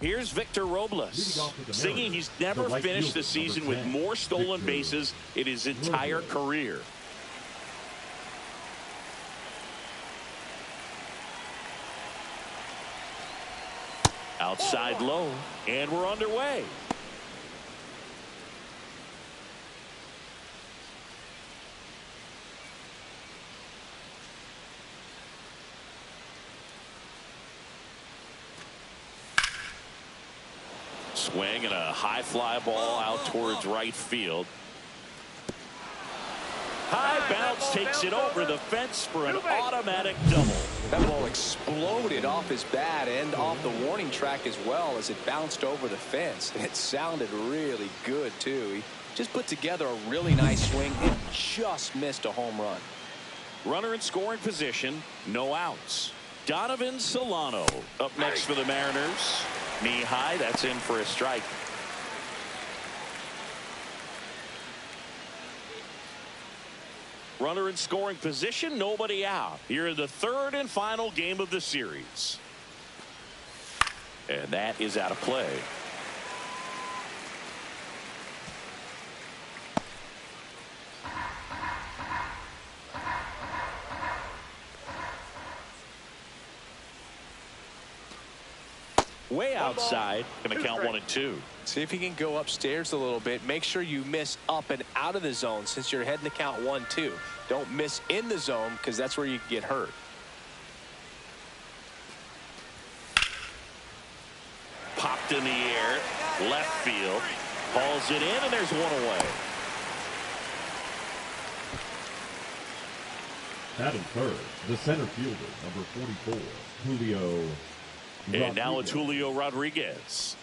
Here's Victor Robles, singing he's never finished the season with more stolen bases in his entire career. Outside low, and we're underway. Swing and a high fly ball out towards right field. High bounce takes it over the fence for an automatic double. That ball exploded off his bat and off the warning track as well as it bounced over the fence. It sounded really good, too. He just put together a really nice swing and just missed a home run. Runner in scoring position, no outs. Donovan Solano up next for the Mariners. Knee high, that's in for a strike. Runner in scoring position, nobody out. Here in the third and final game of the series. And that is out of play. Way outside, going to count 1-2. See if he can go upstairs a little bit. Make sure you miss up and out of the zone since you're heading to count 1-2. Don't miss in the zone because that's where you can get hurt. Popped in the air, left field, hauls it in, and there's one away. Batting third, the center fielder, number 44, Julio. And now it's Julio Rodriguez.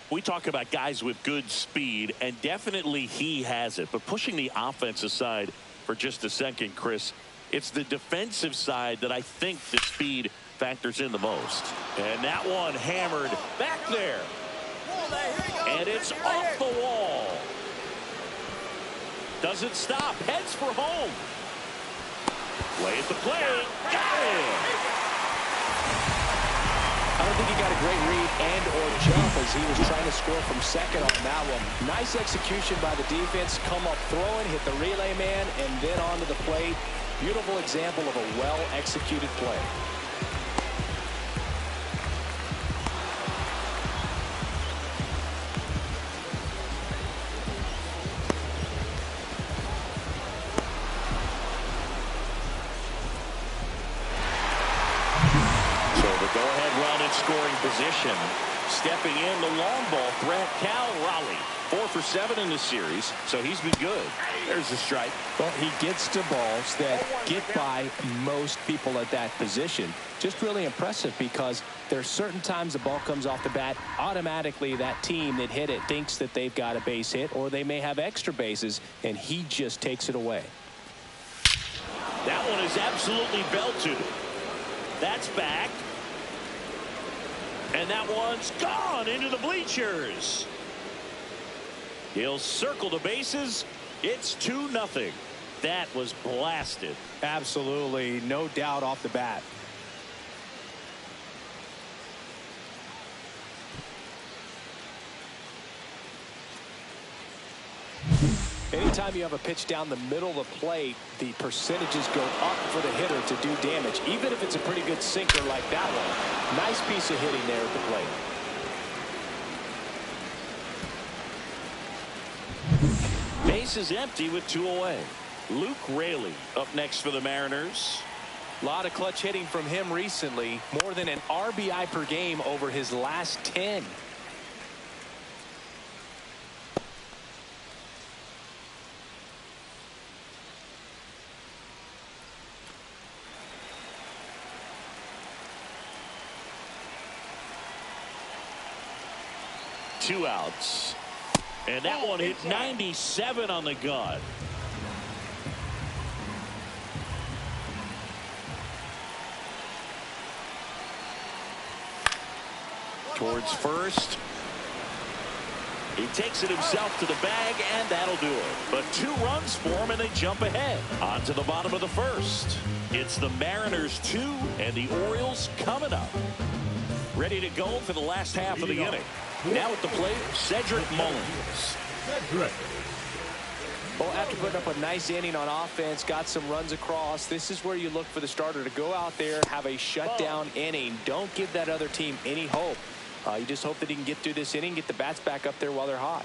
We talk about guys with good speed, and definitely he has it. But pushing the offense aside for just a second, Chris, it's the defensive side that I think the speed factors in the most. And that one hammered back there. And it's off the wall. Doesn't stop. Heads for home. Way at the plate. Got it. I don't think he got a great read and or jump as he was trying to score from second on that one. Nice execution by the defense. Come up throwing, hit the relay man, and then onto the plate. Beautiful example of a well-executed play. Scoring position. Stepping in, the long ball threat, Cal Raleigh. 4 for 7 in the series, so he's been good. There's the strike. Well, he gets to balls that get by most people at that position. Just really impressive because there's certain times the ball comes off the bat, automatically that team that hit it thinks that they've got a base hit or they may have extra bases, and he just takes it away. That one is absolutely belted. That's back. And that one's gone into the bleachers. He'll circle the bases. It's 2-0. That was blasted. Absolutely, no doubt off the bat. Anytime you have a pitch down the middle of the plate, the percentages go up for the hitter to do damage, even if it's a pretty good sinker like that one. Nice piece of hitting there at the plate. Base is empty with 2 away. Luke Raley up next for the Mariners. A lot of clutch hitting from him recently. More than an RBI per game over his last 10. Two outs. And that one hit 97 on the gun. Towards first. He takes it himself to the bag, and that'll do it. But 2 runs for him, and they jump ahead. On to the bottom of the first. It's the Mariners 2 and the Orioles coming up Ready to go for the last half of the inning. Now at the plate, Cedric Mullins. Cedric. Well, after putting up a nice inning on offense, got some runs across, this is where you look for the starter to go out there, have a shutdown inning. Don't give that other team any hope. You just hope that he can get through this inning, get the bats back up there while they're hot.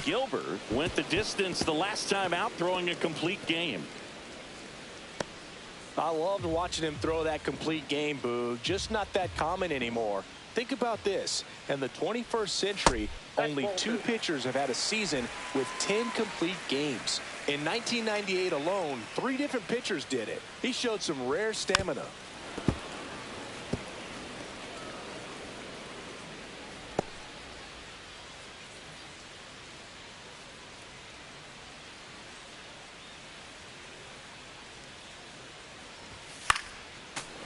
Gilbert went the distance the last time out, throwing a complete game. I loved watching him throw that complete game, Boog. Just not that common anymore. Think about this. In the 21st century, only 2 pitchers have had a season with 10 complete games. In 1998 alone, 3 different pitchers did it. He showed some rare stamina.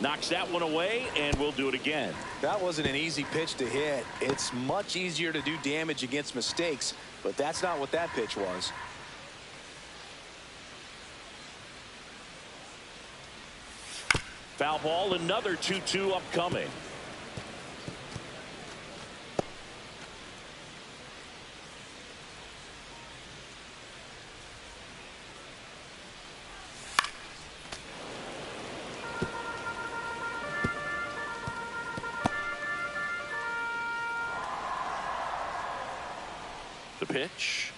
Knocks that one away, and we'll do it again. That wasn't an easy pitch to hit. It's much easier to do damage against mistakes, but that's not what that pitch was. Foul ball, another 2-2 upcoming. The pitch.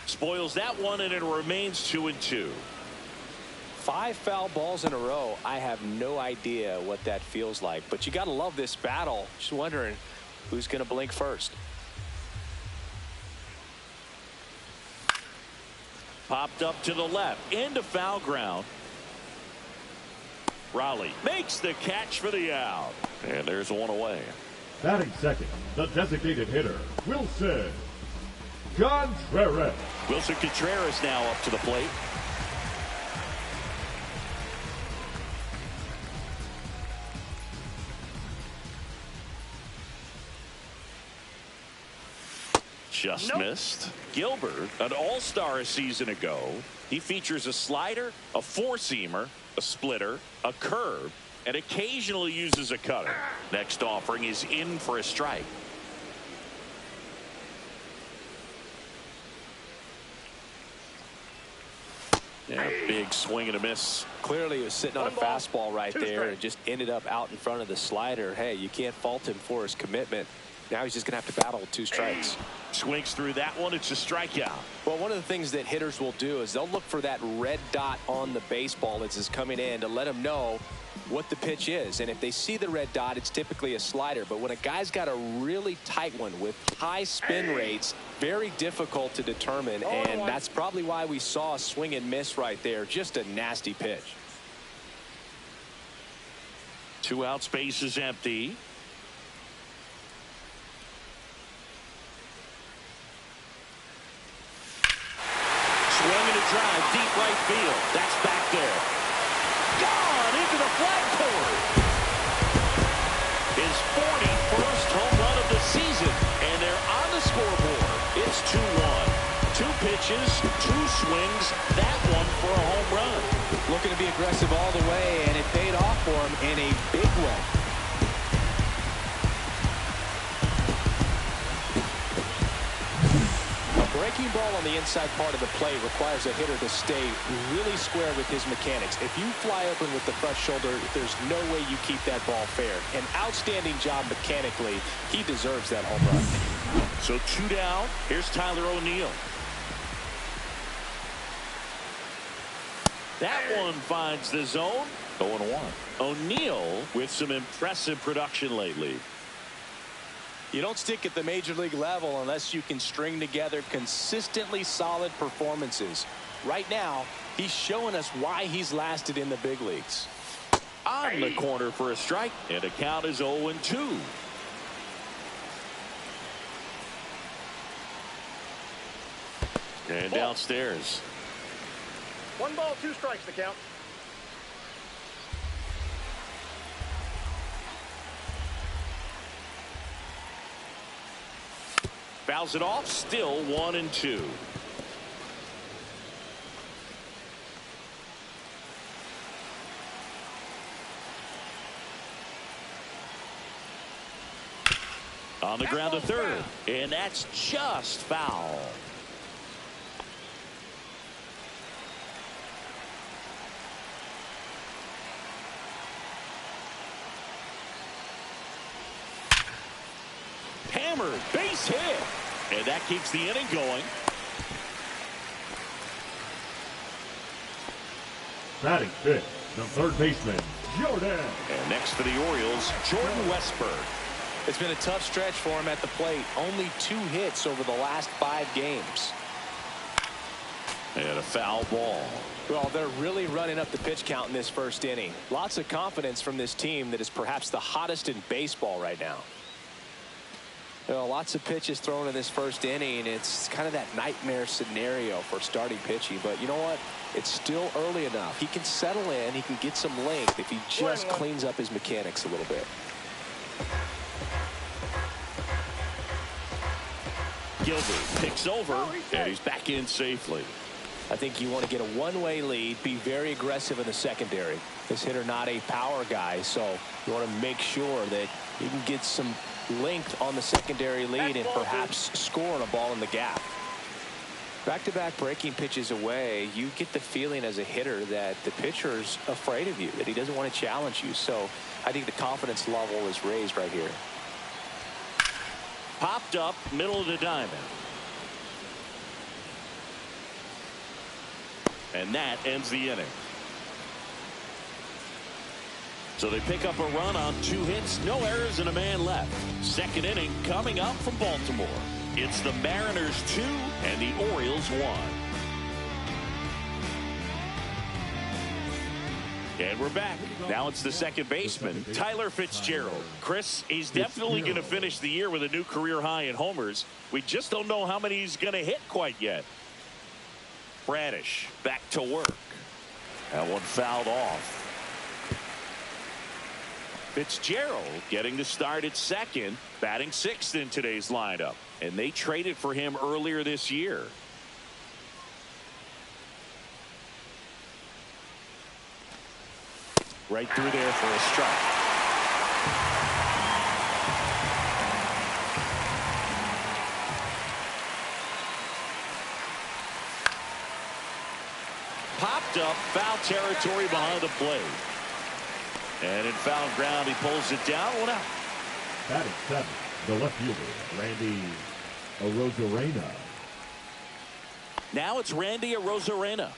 Spoils that one, and it remains 2-2. 5 foul balls in a row. I have no idea what that feels like, but you got to love this battle. Just wondering who's going to blink first. Popped up to the left, into foul ground. Raleigh makes the catch for the out, and there's one away. Batting second, the designated hitter, Wilson Contreras. Wilson Contreras now up to the plate. Just missed. Gilbert, an all-star a season ago. He features a slider, a four-seamer, a splitter, a curve, and occasionally uses a cutter. Next offering is in for a strike. Yeah, big swing and a miss. Clearly he was sitting on a fastball right there and just ended up out in front of the slider. Hey, you can't fault him for his commitment. Now he's just going to have to battle with 2 strikes. Swings through that one. It's a strikeout. Well, one of the things that hitters will do is they'll look for that red dot on the baseball as it's coming in to let them know what the pitch is. And if they see the red dot, it's typically a slider. But when a guy's got a really tight one with high spin rates, very difficult to determine. And that's probably why we saw a swing and miss right there. Just a nasty pitch. 2 out, space is empty. Swinging a drive, deep right field. That's back there. Gone into the flagpole. His 41st home run of the season, and they're on the scoreboard. It's 2-1. 2 pitches, 2 swings. That one for a home run. Looking to be aggressive all the way, and it paid off for him in a big way. Breaking ball on the inside part of the plate requires a hitter to stay really square with his mechanics. If you fly open with the front shoulder, there's no way you keep that ball fair. An outstanding job mechanically. He deserves that home run. So 2 down. Here's Tyler O'Neill. That one finds the zone. 0-1. O'Neill with some impressive production lately. You don't stick at the major league level unless you can string together consistently solid performances. Right now, he's showing us why he's lasted in the big leagues. On the corner for a strike, and the count is 0-2. And downstairs. 1 ball, 2 strikes, the count. Fouls it off, still 1-2. On the ground to third, and that's just foul. Hammered, base hit, and that keeps the inning going. Batting fifth, the third baseman, Jordan. And next for the Orioles, Jordan Westburg. It's been a tough stretch for him at the plate. Only 2 hits over the last 5 games. And a foul ball. Well, they're really running up the pitch count in this first inning. Lots of confidence from this team that is perhaps the hottest in baseball right now. Well, lots of pitches thrown in this first inning. It's kind of that nightmare scenario for starting pitching. But you know what? It's still early enough. He can settle in. He can get some length if he just cleans up his mechanics a little bit. Gilbert picks over, and he's back in safely. I think you want to get a one-way lead, be very aggressive in the secondary. This hitter not a power guy, so you want to make sure that you can get some length on the secondary lead and perhaps score on a ball in the gap. Back-to-back breaking pitches away, you get the feeling as a hitter that the pitcher's afraid of you, that he doesn't want to challenge you. So I think the confidence level is raised right here. Popped up, middle of the diamond. And that ends the inning. So they pick up a run on 2 hits, no errors, and a man left. Second inning coming up from Baltimore. It's the Mariners 2 and the Orioles 1. And we're back. Now it's the second baseman, Tyler Fitzgerald. Chris, he's definitely going to finish the year with a new career high in homers. We just don't know how many he's going to hit quite yet. Bradish back to work. That one fouled off. Fitzgerald getting the start at second, batting 6th in today's lineup. And they traded for him earlier this year. Right through there for a strike. Popped up, foul territory behind the plate. And in foul ground, he pulls it down. 1 out. Batting 7, the left fielder, Randy Arozarena. Now it's Randy Arozarena.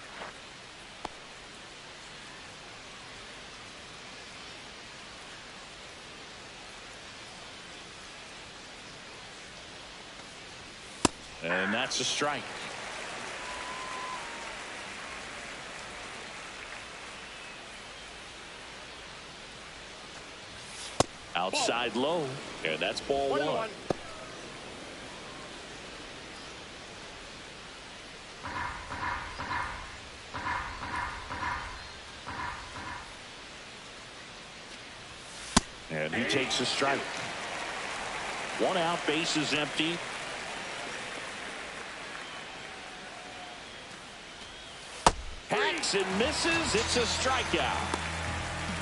And that's a strike. Outside low, and that's ball 1. And he takes a strike. 1 out, base is empty. Hacks and misses. It's a strikeout.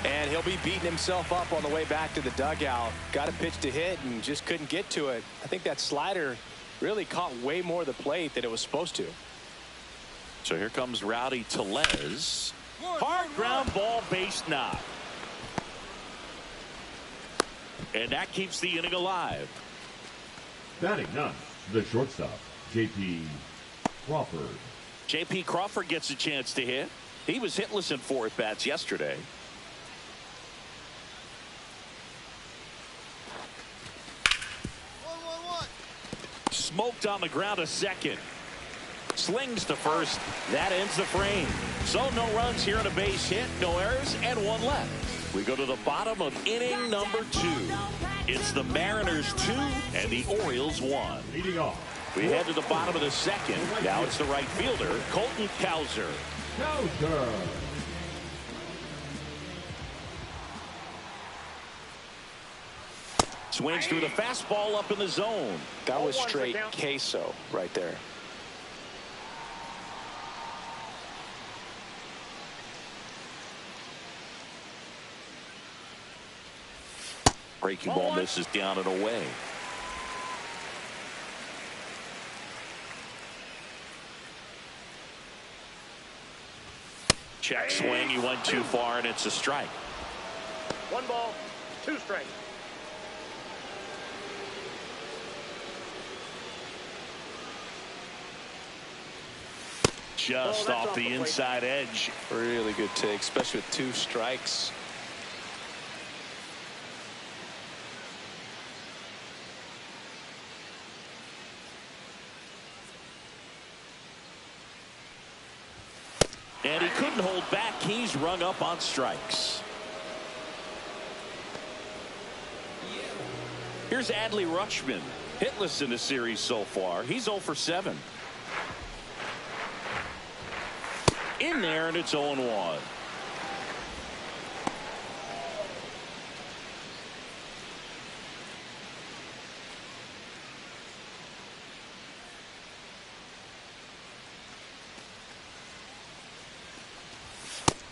And he'll be beating himself up on the way back to the dugout. Got a pitch to hit and just couldn't get to it. I think that slider really caught way more of the plate than it was supposed to. So here comes Rowdy Tellez. Hard ground ball, base knock. And that keeps the inning alive. Batting 9, the shortstop, J.P. Crawford. J.P. Crawford gets a chance to hit. He was hitless in 4 at-bats yesterday. Smoked on the ground to second. Slings to first. That ends the frame. So no runs here on a base hit, no errors, and 1 left. We go to the bottom of inning number 2. It's the Mariners 2 and the Orioles 1. Leading off. We head to the bottom of the second. Now it's the right fielder, Colton Cowser. Swings through the fastball up in the zone. That was straight queso right there. Breaking ball misses down and away. Check swing. He went too far, and it's a strike. 1 ball, 2 strikes. Just off the inside edge. Really good take, especially with 2 strikes. And he couldn't hold back. He's rung up on strikes. Here's Adley Rutschman. Hitless in the series so far. He's 0 for 7. In there, and it's 0-1.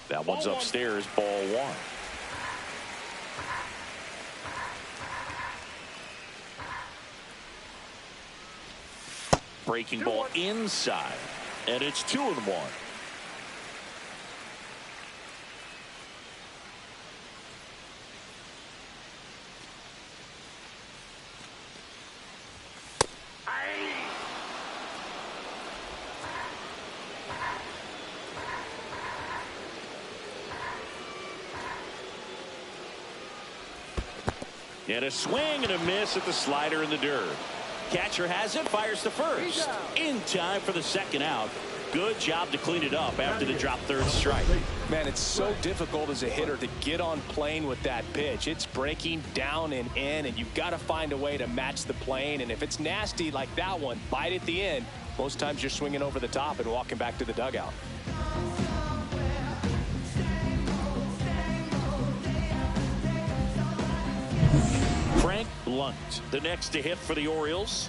That one's upstairs, ball 1. Breaking ball inside, and it's 2-1. And a swing and a miss at the slider in the dirt. Catcher has it, fires to first. In time for the second out. Good job to clean it up after the drop third strike. Man, it's so difficult as a hitter to get on plane with that pitch. It's breaking down and in, and you've got to find a way to match the plane. And if it's nasty like that one, bite at the end, most times you're swinging over the top and walking back to the dugout. Frank Lunt, the next to hit for the Orioles.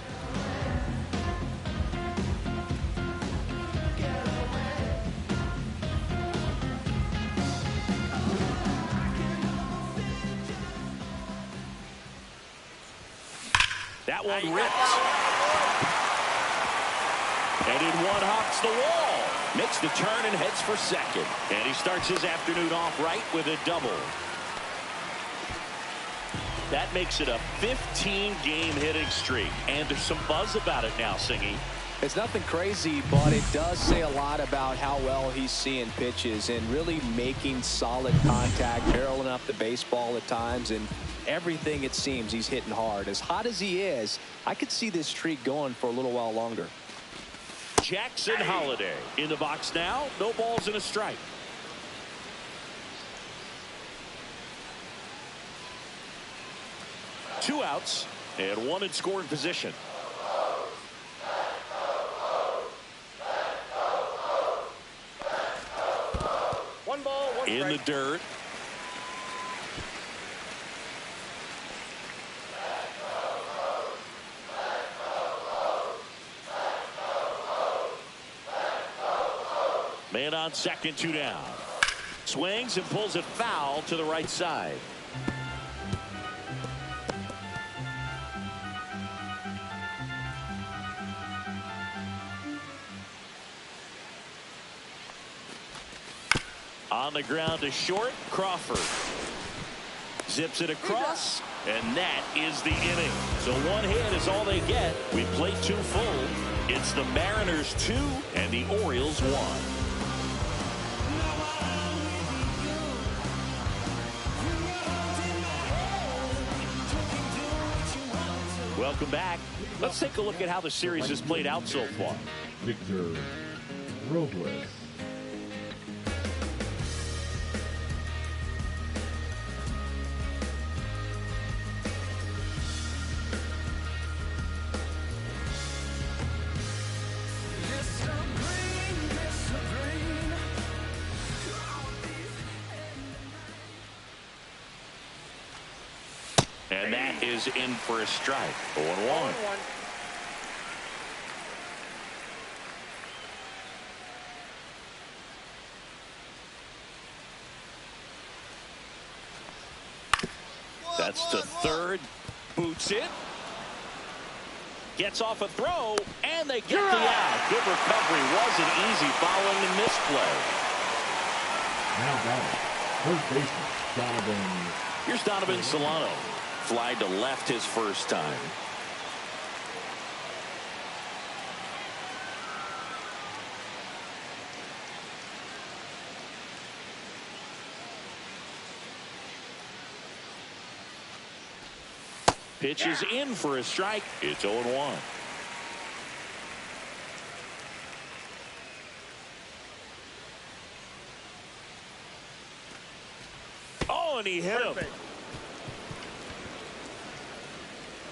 That one ripped. And in one hops the wall. Makes the turn and heads for second. And he starts his afternoon off right with a double. That makes it a 15-game hitting streak. And there's some buzz about it now, Singy. It's nothing crazy, but it does say a lot about how well he's seeing pitches and really making solid contact, barreling up the baseball at times, and everything it seems he's hitting hard. As hot as he is, I could see this streak going for a little while longer. Jackson Holiday in the box now. No balls and a strike. Two outs and one in scoring position. 1 ball, 1 strike. In the dirt. Man on second, 2 down. Swings and pulls it foul to the right side. On the ground to short, Crawford. Zips it across, and that is the inning. So 1 hit is all they get. We played 2 full. It's the Mariners 2 and the Orioles 1. Welcome back. Let's take a look at how the series has played out so far. Victor Robles. And that is in for a strike. 0-1. That's to third. Boots it. Gets off a throw, and they get the out. Good recovery. Wasn't easy following the misplay. Now batting, first baseman, Donovan. Here's Donovan Solano. Fly to left his first time. Pitch is in for a strike. It's 0-1. Oh, and he hit him.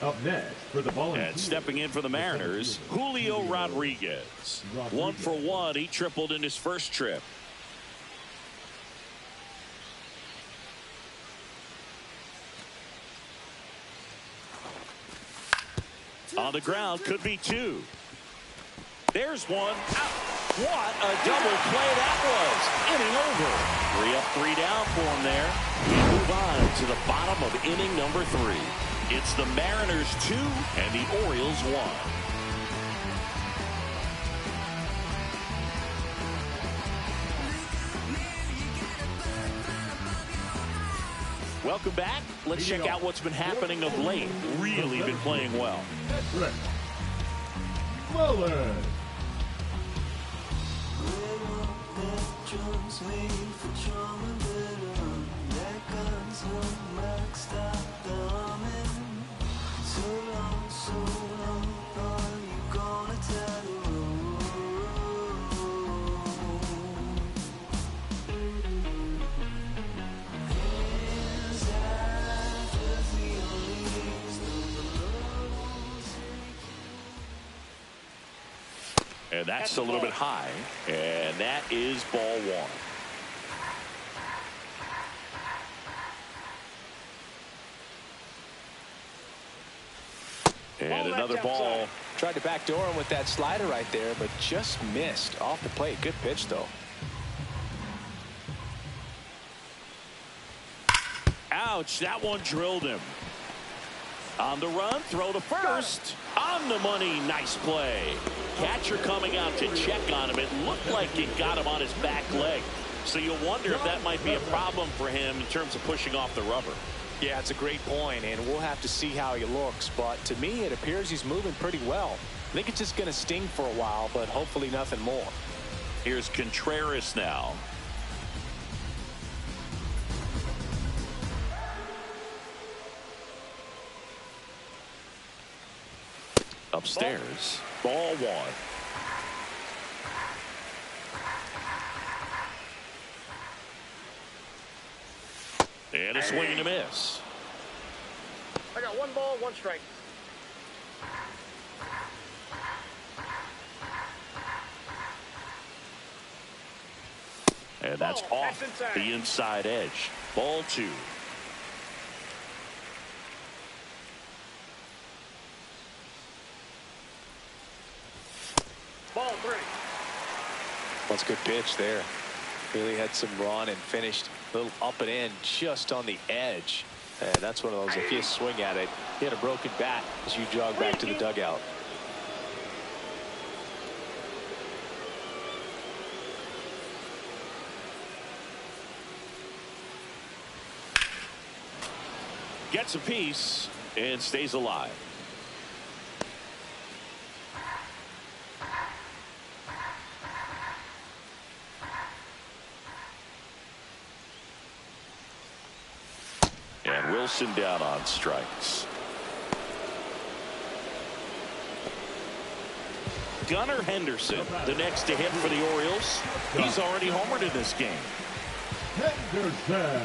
Up next for the Volunteers. And stepping in for the Mariners, Julio Rodriguez. 1 for 1. He tripled in his first trip. On the ground, could be 2. There's 1 out. What a double play that was. Inning over. 3 up, 3 down for him there. We move on to the bottom of inning number 3. It's the Mariners 2 and the Orioles 1. Welcome back. Let's check out what's been happening of late. Really been playing well. Rick Muller. And that's a little bit high. And that is ball 1. And another ball. Tried to backdoor him with that slider right there, but just missed off the plate. Good pitch, though. Ouch, that one drilled him. On the run, throw to first. On the money, nice play. Catcher coming out to check on him. It looked like it got him on his back leg. So you wonder if that might be a problem for him in terms of pushing off the rubber. Yeah, it's a great point, and we'll have to see how he looks. But to me, it appears he's moving pretty well. I think it's just going to sting for a while, but hopefully nothing more. Here's Contreras now. Upstairs, ball 1. And a swing and a miss. I got 1 ball, 1 strike. And that's off the inside edge. Ball 2. Ball 3. That's a good pitch there. Really had some run and finished a little up and in just on the edge. And that's one of those, if you swing at it, he had a broken bat as you jog back to the dugout. Gets a piece and stays alive. And Wilson down on strikes. Gunnar Henderson, the next to hit for the Orioles. He's already homered in this game.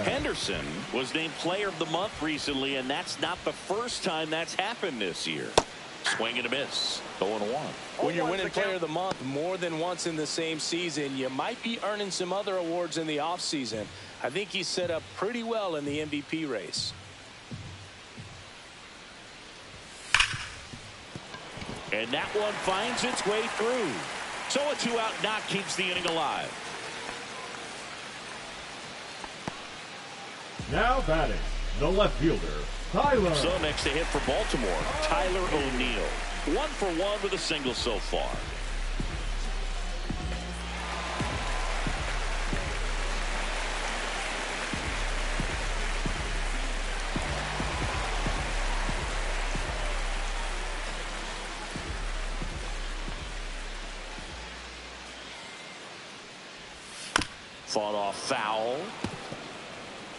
Henderson was named Player of the Month recently, and that's not the first time that's happened this year. Swing and a miss. 0-1. When you're winning Player of the Month more than once in the same season, you might be earning some other awards in the offseason. I think he's set up pretty well in the MVP race. And that one finds its way through. So a 2-out knock keeps the inning alive. Now batting, the left fielder, Tyler. So next to hit for Baltimore, Tyler O'Neill. 1 for 1 with a single so far. Fought off foul.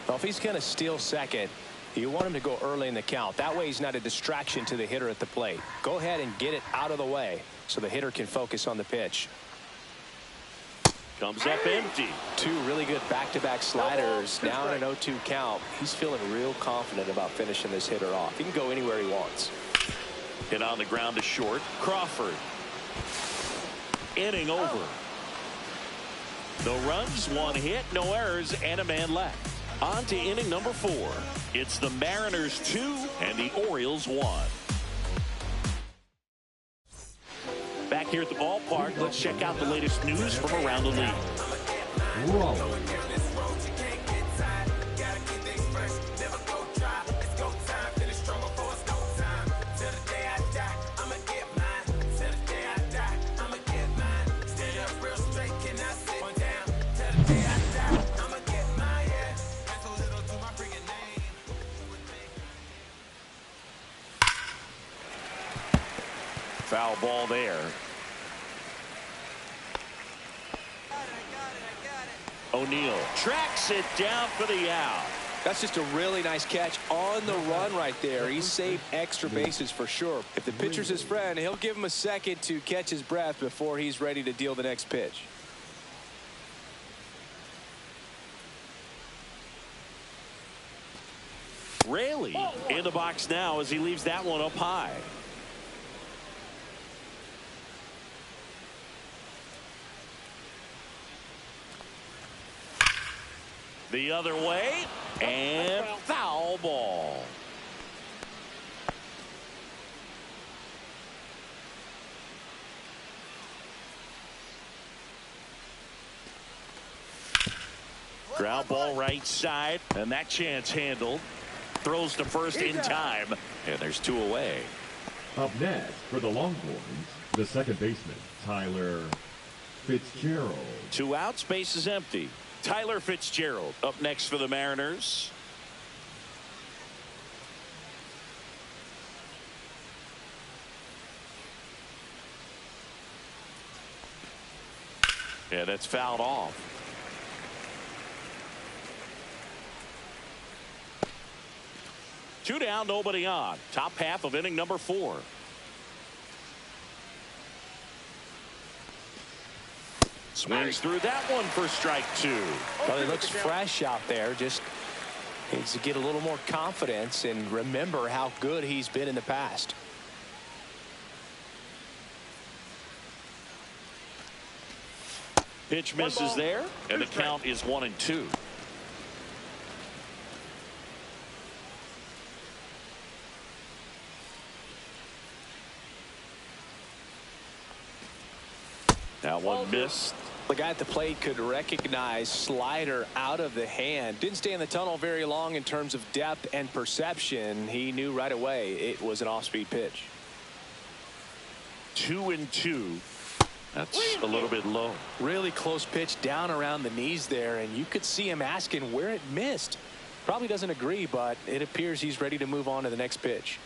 Well, if he's going to steal second, you want him to go early in the count. That way he's not a distraction to the hitter at the plate. Go ahead and get it out of the way so the hitter can focus on the pitch. Comes up empty. Two really good back-to-back sliders. Now in an 0-2 count. He's feeling real confident about finishing this hitter off. He can go anywhere he wants. Hit on the ground to short. Crawford. Inning over. No runs, one hit, no errors, and a man left. On to inning number 4. It's the Mariners 2 and the Orioles 1. Back here at the ballpark, let's check out the latest news from around the league. Rollins. Foul ball there. O'Neill tracks it down for the out. That's just a really nice catch on the run right there. He saved extra bases for sure. If the pitcher's his friend, he'll give him a second to catch his breath before he's ready to deal the next pitch. Raley in the box now as he leaves that one up high. The other way, and foul ball. Ground ball right side, and that chance handled. Throws to first in time, and there's 2 away. Up next for the Longhorns, the second baseman, Tyler Fitzgerald. 2 outs, base is empty. Tyler Fitzgerald up next for the Mariners. Yeah, that's fouled off. Two down, nobody on. Top half of inning number 4. Swings through that one for strike 2. Well, he looks fresh out there. Just needs to get a little more confidence and remember how good he's been in the past. Pitch misses there, and the count is 1-2. That one missed. The guy at the plate could recognize slider out of the hand. Didn't stay in the tunnel very long in terms of depth and perception. He knew right away it was an off-speed pitch. 2-2. That's a little bit low. Really close pitch down around the knees there, and you could see him asking where it missed. Probably doesn't agree, but it appears he's ready to move on to the next pitch.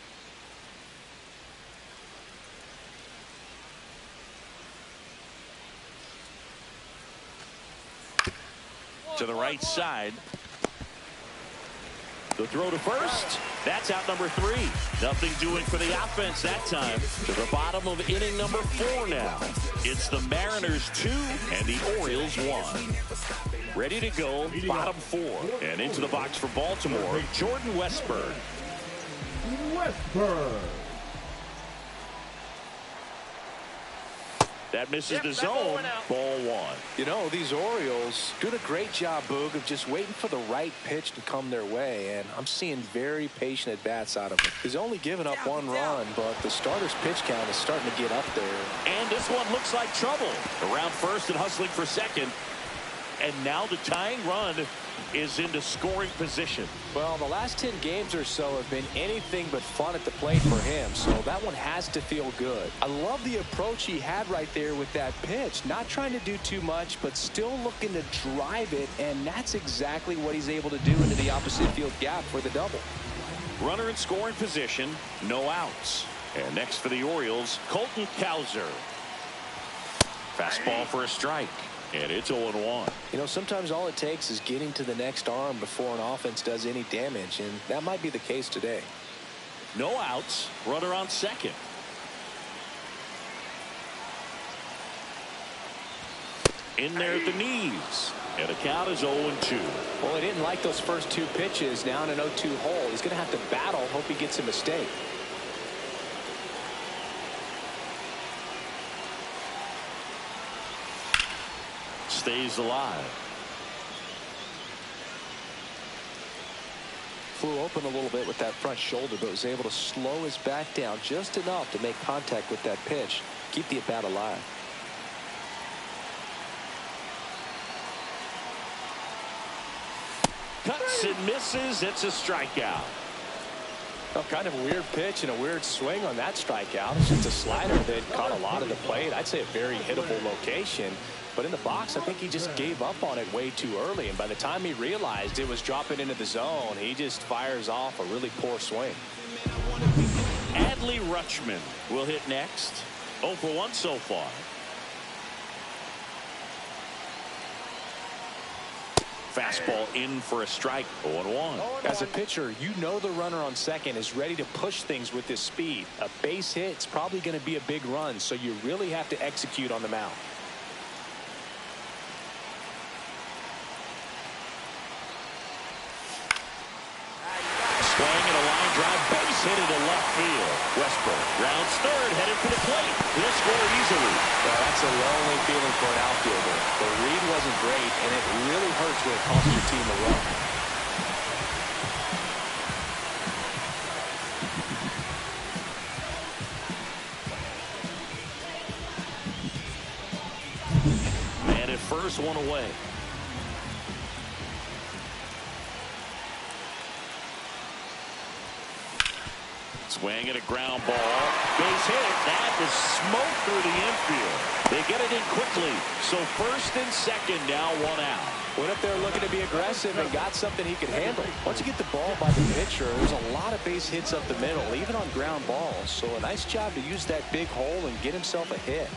To the right side. The throw to first. That's out number 3. Nothing doing for the offense that time. To the bottom of inning number 4 now. It's the Mariners 2 and the Orioles 1. Ready to go, bottom 4. And into the box for Baltimore, Jordan Westburg. That misses the zone. Ball 1. You know, these Orioles doing a great job, Boog, of just waiting for the right pitch to come their way, and I'm seeing very patient at-bats out of him. He's only given up 1 run, but the starter's pitch count is starting to get up there. And this one looks like trouble. Around first and hustling for second. And now the tying run is into scoring position. Well, the last 10 games or so have been anything but fun at the plate for him, so that one has to feel good. I love the approach he had right there with that pitch. Not trying to do too much, but still looking to drive it, and that's exactly what he's able to do into the opposite field gap for the double. Runner in scoring position, no outs. And next for the Orioles, Colton Cowser. Fastball for a strike. And it's 0-1. You know, sometimes all it takes is getting to the next arm before an offense does any damage, and that might be the case today. No outs. Runner on second. In there at the knees. And the count is 0-2. Well, he didn't like those first two pitches. Now in an 0-2 hole. He's going to have to battle. Hope he gets a mistake. Stays alive. Flew open a little bit with that front shoulder, but was able to slow his back down just enough to make contact with that pitch. Keep the at-bat alive. Cuts and misses. It's a strikeout. Well, kind of a weird pitch and a weird swing on that strikeout. It's just a slider that caught a lot of the plate. I'd say a very hittable location. But in the box, I think he just gave up on it way too early. And by the time he realized it was dropping into the zone, he just fires off a really poor swing. Adley Rutschman will hit next. 0 for 1 so far. Fastball in for a strike. 0-1. As a pitcher, you know the runner on second is ready to push things with his speed. A base hit is probably going to be a big run, so you really have to execute on the mound. Swing and a line drive, base hit into left field. Westbrook rounds third, headed for the plate. He'll score easily. Well, that's a lonely feeling for an outfielder. The read wasn't great, and it really hurts when it costs your team a run. Man at first, one away. Swing and a ground ball. Base hit. That is smoke through the infield. They get it in quickly. So first and second, now 1 out. Went up there looking to be aggressive and got something he could handle. Once you get the ball by the pitcher, there's a lot of base hits up the middle, even on ground balls. So a nice job to use that big hole and get himself a hit.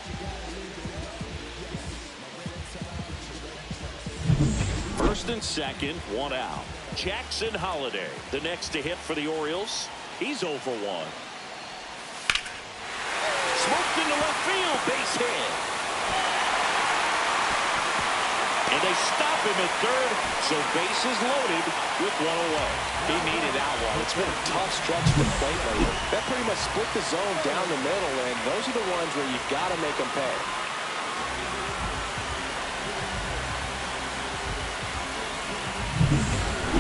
First and second, 1 out. Jackson Holliday, the next to hit for the Orioles. He's 0 for 1. Smoked into left field, base hit. And they stop him at third, so bases loaded with 1 away. He needed that one. It's been a tough stretch to the plate lately. That pretty much split the zone down the middle, and those are the ones where you've got to make them pay.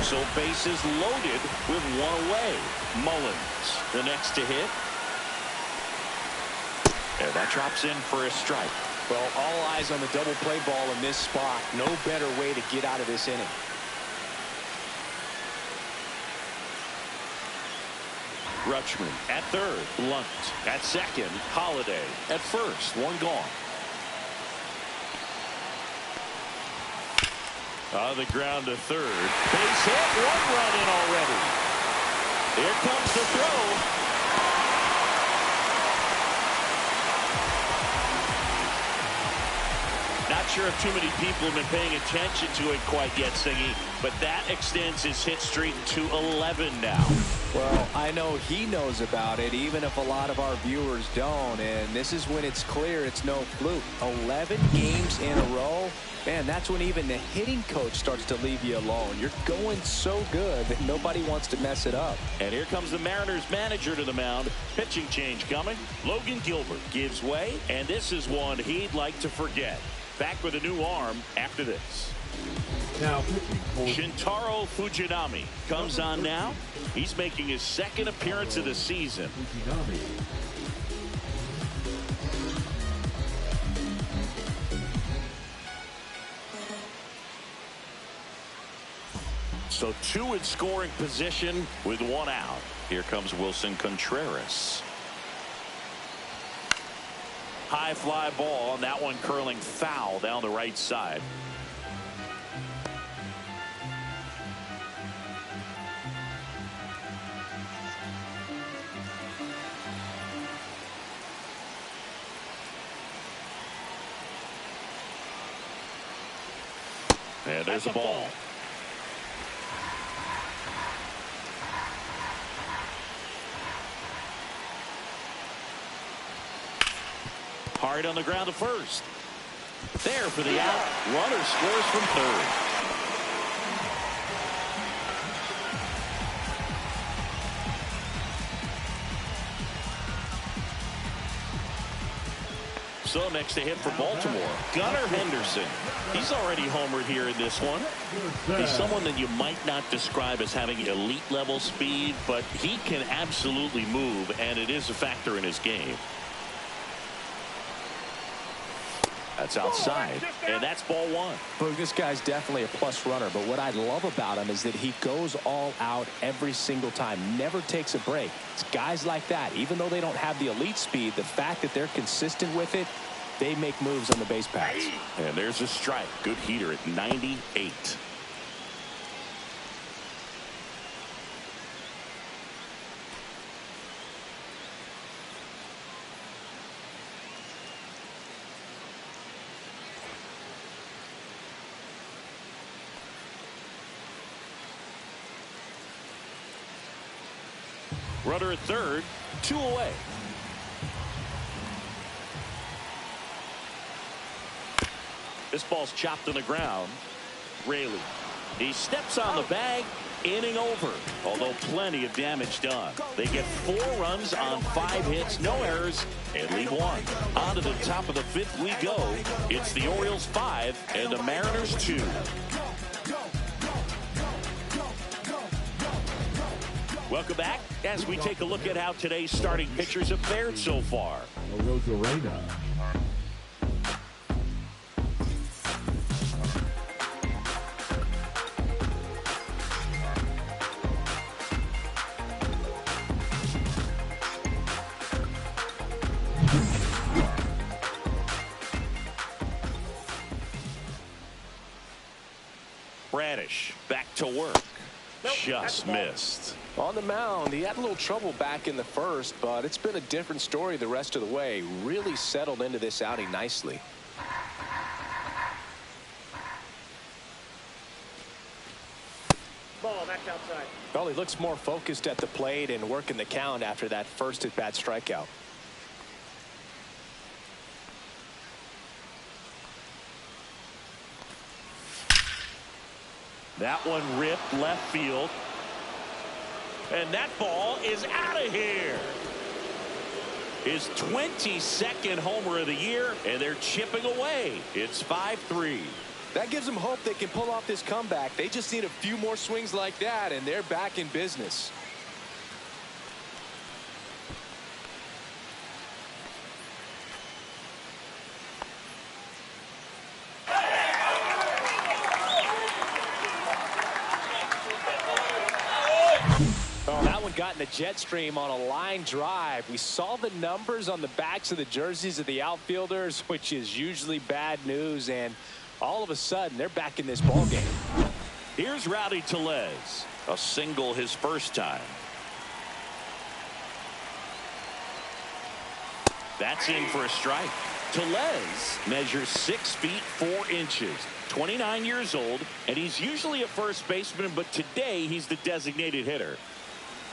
So bases loaded with 1 away. Mullins, the next to hit. And that drops in for a strike. Well, all eyes on the double play ball in this spot. No better way to get out of this inning. Rutschman at third. Lunt at second. Holliday at first. 1 gone. On the ground to third. Base hit. 1 run in already. Here comes the throw. Not sure if too many people have been paying attention to it quite yet, Singy, but that extends his hit streak to 11 now. Well, I know he knows about it, even if a lot of our viewers don't. And this is when it's clear it's no fluke. 11 games in a row. Man, that's when even the hitting coach starts to leave you alone. You're going so good that nobody wants to mess it up. And here comes the Mariners manager to the mound. Pitching change coming. Logan Gilbert gives way, and this is one he'd like to forget. Back with a new arm after this. Now pitching for Shintaro Fujinami comes on now. He's making his second appearance of the season. Fujinami. So 2 in scoring position with 1 out. Here comes Wilson Contreras. High fly ball, and that one curling foul down the right side. And there's a ball. Hard on the ground to first. There for the out. Runner scores from third. So next to hit for Baltimore, Gunnar Henderson. He's already homered here in this one. He's someone that you might not describe as having elite level speed, but he can absolutely move, and it is a factor in his game. That's outside, and that's ball one. Look, this guy's definitely a plus runner, but what I love about him is that he goes all out every single time, never takes a break. It's guys like that, even though they don't have the elite speed, the fact that they're consistent with it, they make moves on the base paths. And there's a strike. Good heater at 98. Runner at third, 2 away. This ball's chopped on the ground. Raley. He steps on the bag. Inning over. Although plenty of damage done. They get 4 runs on 5 hits, no errors, and leave 1. On to the top of the 5th we go. It's the Orioles 5 and the Mariners 2. Welcome back as we take a look at how today's starting pitchers have fared so far. Rosarena. Bradish back to work. Just missed. On the mound, he had a little trouble back in the first, but it's been a different story the rest of the way. Really settled into this outing nicely. Ball, that's outside. Well, he looks more focused at the plate and working the count after that first at-bat strikeout. That one ripped left field. And that ball is out of here. His 22nd homer of the year, and they're chipping away. It's 5-3. That gives them hope they can pull off this comeback. They just need a few more swings like that, and they're back in business. Got in the jet stream on a line drive. We saw the numbers on the backs of the jerseys of the outfielders, which is usually bad news, and all of a sudden they're back in this ball game. Here's Rowdy Tellez, a single his first time. That's in for a strike. Tellez measures 6 feet 4 inches, 29 years old, and he's usually a first baseman, but today he's the designated hitter.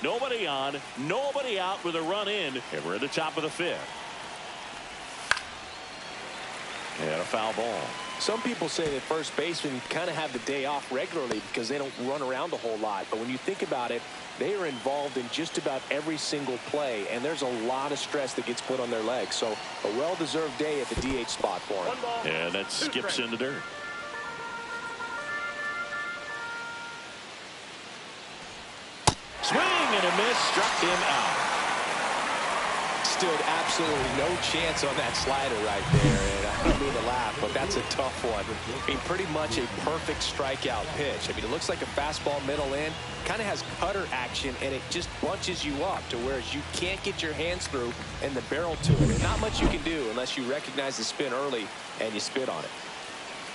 Nobody on, nobody out with a run in, and we're at the top of the 5th. And a foul ball. Some people say that first basemen kind of have the day off regularly because they don't run around a whole lot. But when you think about it, they are involved in just about every single play, and there's a lot of stress that gets put on their legs. So a well-deserved day at the DH spot for him. And that skips in the dirt. Swing and a miss, struck him out. Stood absolutely no chance on that slider right there, and I don't mean to laugh, but that's a tough one. I mean, pretty much a perfect strikeout pitch. I mean, it looks like a fastball middle in, kind of has cutter action, and it just bunches you up to whereas you can't get your hands through and the barrel to it. And not much you can do unless you recognize the spin early and you spit on it.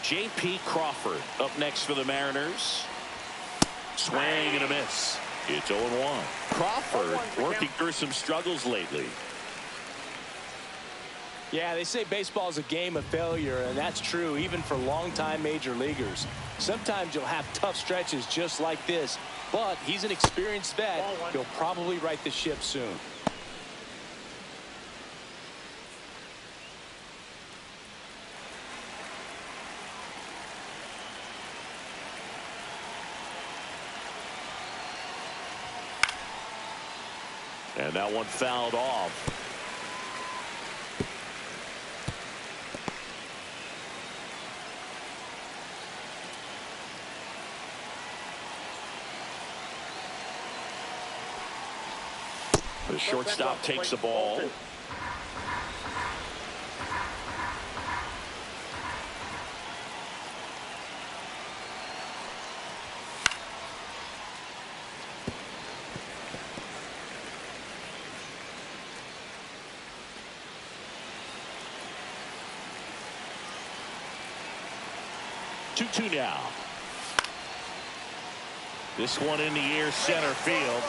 J.P. Crawford up next for the Mariners. Swing and a miss. It's 0-1. Crawford working through some struggles lately. Yeah, they say baseball is a game of failure, and that's true even for longtime major leaguers. Sometimes you'll have tough stretches just like this, but he's an experienced vet. He'll probably right the ship soon. And that one fouled off. The shortstop takes the ball. Two now. This one in the air, center field.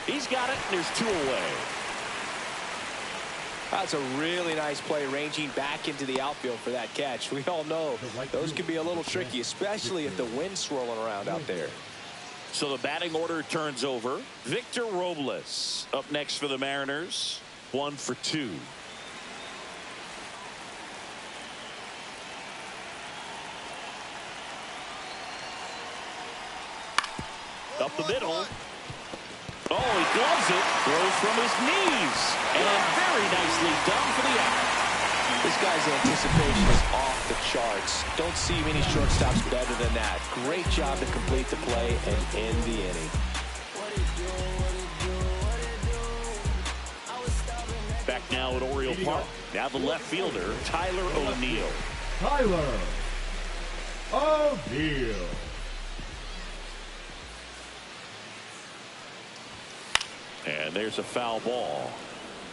He's got it, and there's 2 away. That's a really nice play, ranging back into the outfield for that catch. We all know those can be a little tricky, especially if the wind's swirling around out there. So the batting order turns over. Victor Robles up next for the Mariners. 1 for 2. Up the middle. Oh, he gloves it. Throws from his knees. And very nicely done for the out. This guy's anticipation is off the charts. Don't see many shortstops better than that. Great job to complete the play and end the inning. Back now at Oriole Park. Now the left fielder, Tyler O'Neill. Tyler O'Neill. And there's a foul ball.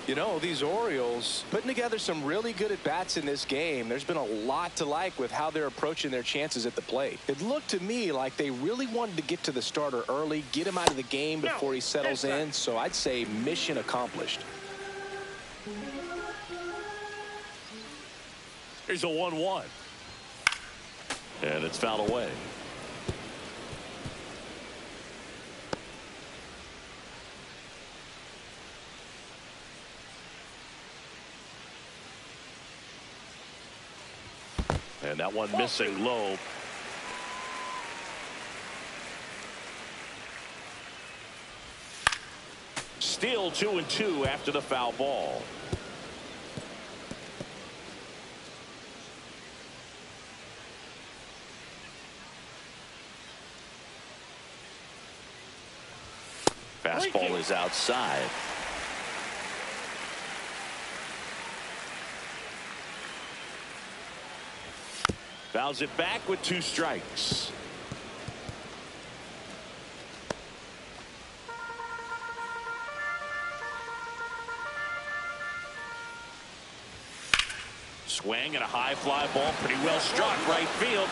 You know, these Orioles putting together some really good at-bats in this game. There's been a lot to like with how they're approaching their chances at the plate. It looked to me like they really wanted to get to the starter early, get him out of the game before he settles in. So I'd say mission accomplished. Here's a 1-1. And it's fouled away. And that one missing low. Still 2-2 after the foul ball. Fastball is outside. Fouls it back with 2 strikes. Swing and a high fly ball, pretty well struck right field.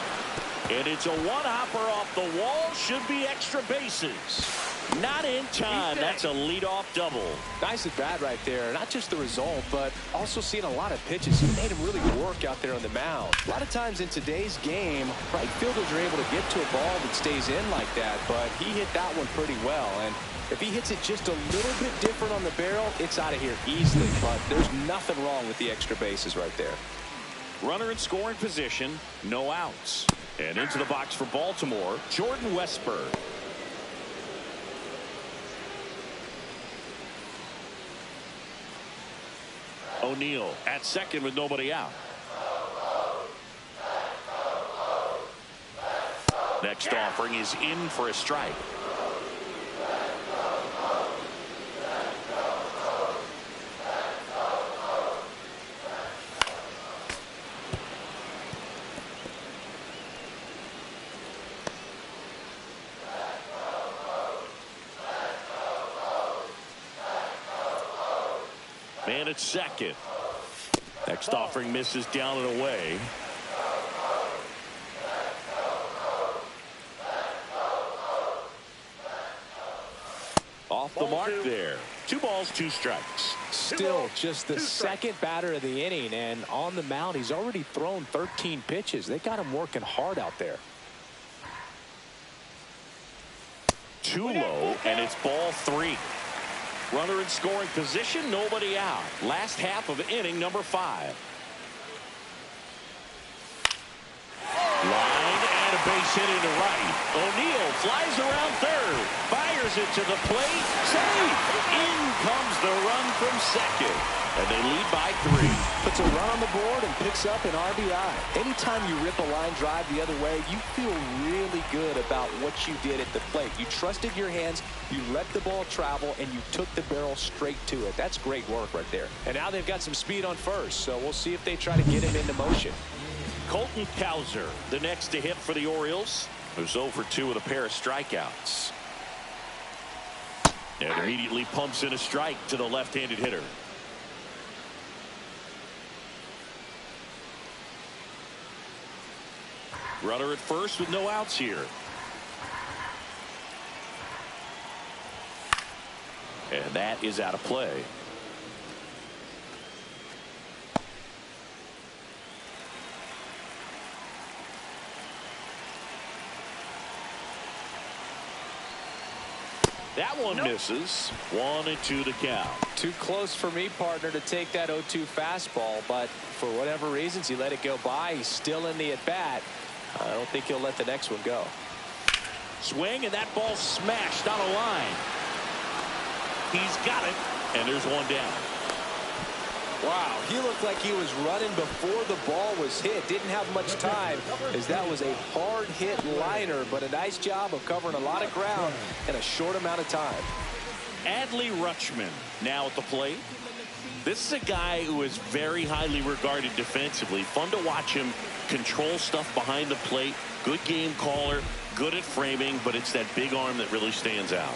And it's a one-hopper off the wall. Should be extra bases. Not in time. That's a leadoff double. Nice at bat right there. Not just the result, but also seeing a lot of pitches. He made him really work out there on the mound. A lot of times in today's game, right fielders are able to get to a ball that stays in like that, but he hit that one pretty well. And if he hits it just a little bit different on the barrel, it's out of here easily. But there's nothing wrong with the extra bases right there. Runner in scoring position, no outs. And into the box for Baltimore, Jordan Westburg. O'Neill at second with nobody out. Next offering is in for a strike. Man at second. Next offering misses down and away. Off the mark there. 2 balls, 2 strikes. Still just the second batter of the inning, and on the mound, he's already thrown 13 pitches. They got him working hard out there. Too low, and it's ball 3. Runner in scoring position, nobody out. Last half of inning number 5. Line and a base hit into right. O'Neill flies around third, fires it to the plate, safe. In comes the run from second, and they lead by 3. Puts a run on the board and picks up an RBI. Anytime you rip a line drive the other way, you feel really good about what you did at the plate. You trusted your hands, you let the ball travel, and you took the barrel straight to it. That's great work right there. And now they've got some speed on first, so we'll see if they try to get him into motion. Colton Cowser, the next to hit for the Orioles, who's 0 for 2 with a pair of strikeouts. And immediately pumps in a strike to the left-handed hitter. Runner at first with no outs here. And that is out of play. That one misses. 1-2 to count. Too close for me, partner, to take that 0-2 fastball, but for whatever reasons, he let it go by. He's still in the at-bat. I don't think he'll let the next one go. Swing, and that ball smashed on a line. He's got it, and there's one down. Wow, he looked like he was running before the ball was hit. Didn't have much time, as that was a hard hit liner, but a nice job of covering a lot of ground in a short amount of time. Adley Rutschman now at the plate. This is a guy who is very highly regarded defensively. Fun to watch him control stuff behind the plate. Good game caller, good at framing, but it's that big arm that really stands out.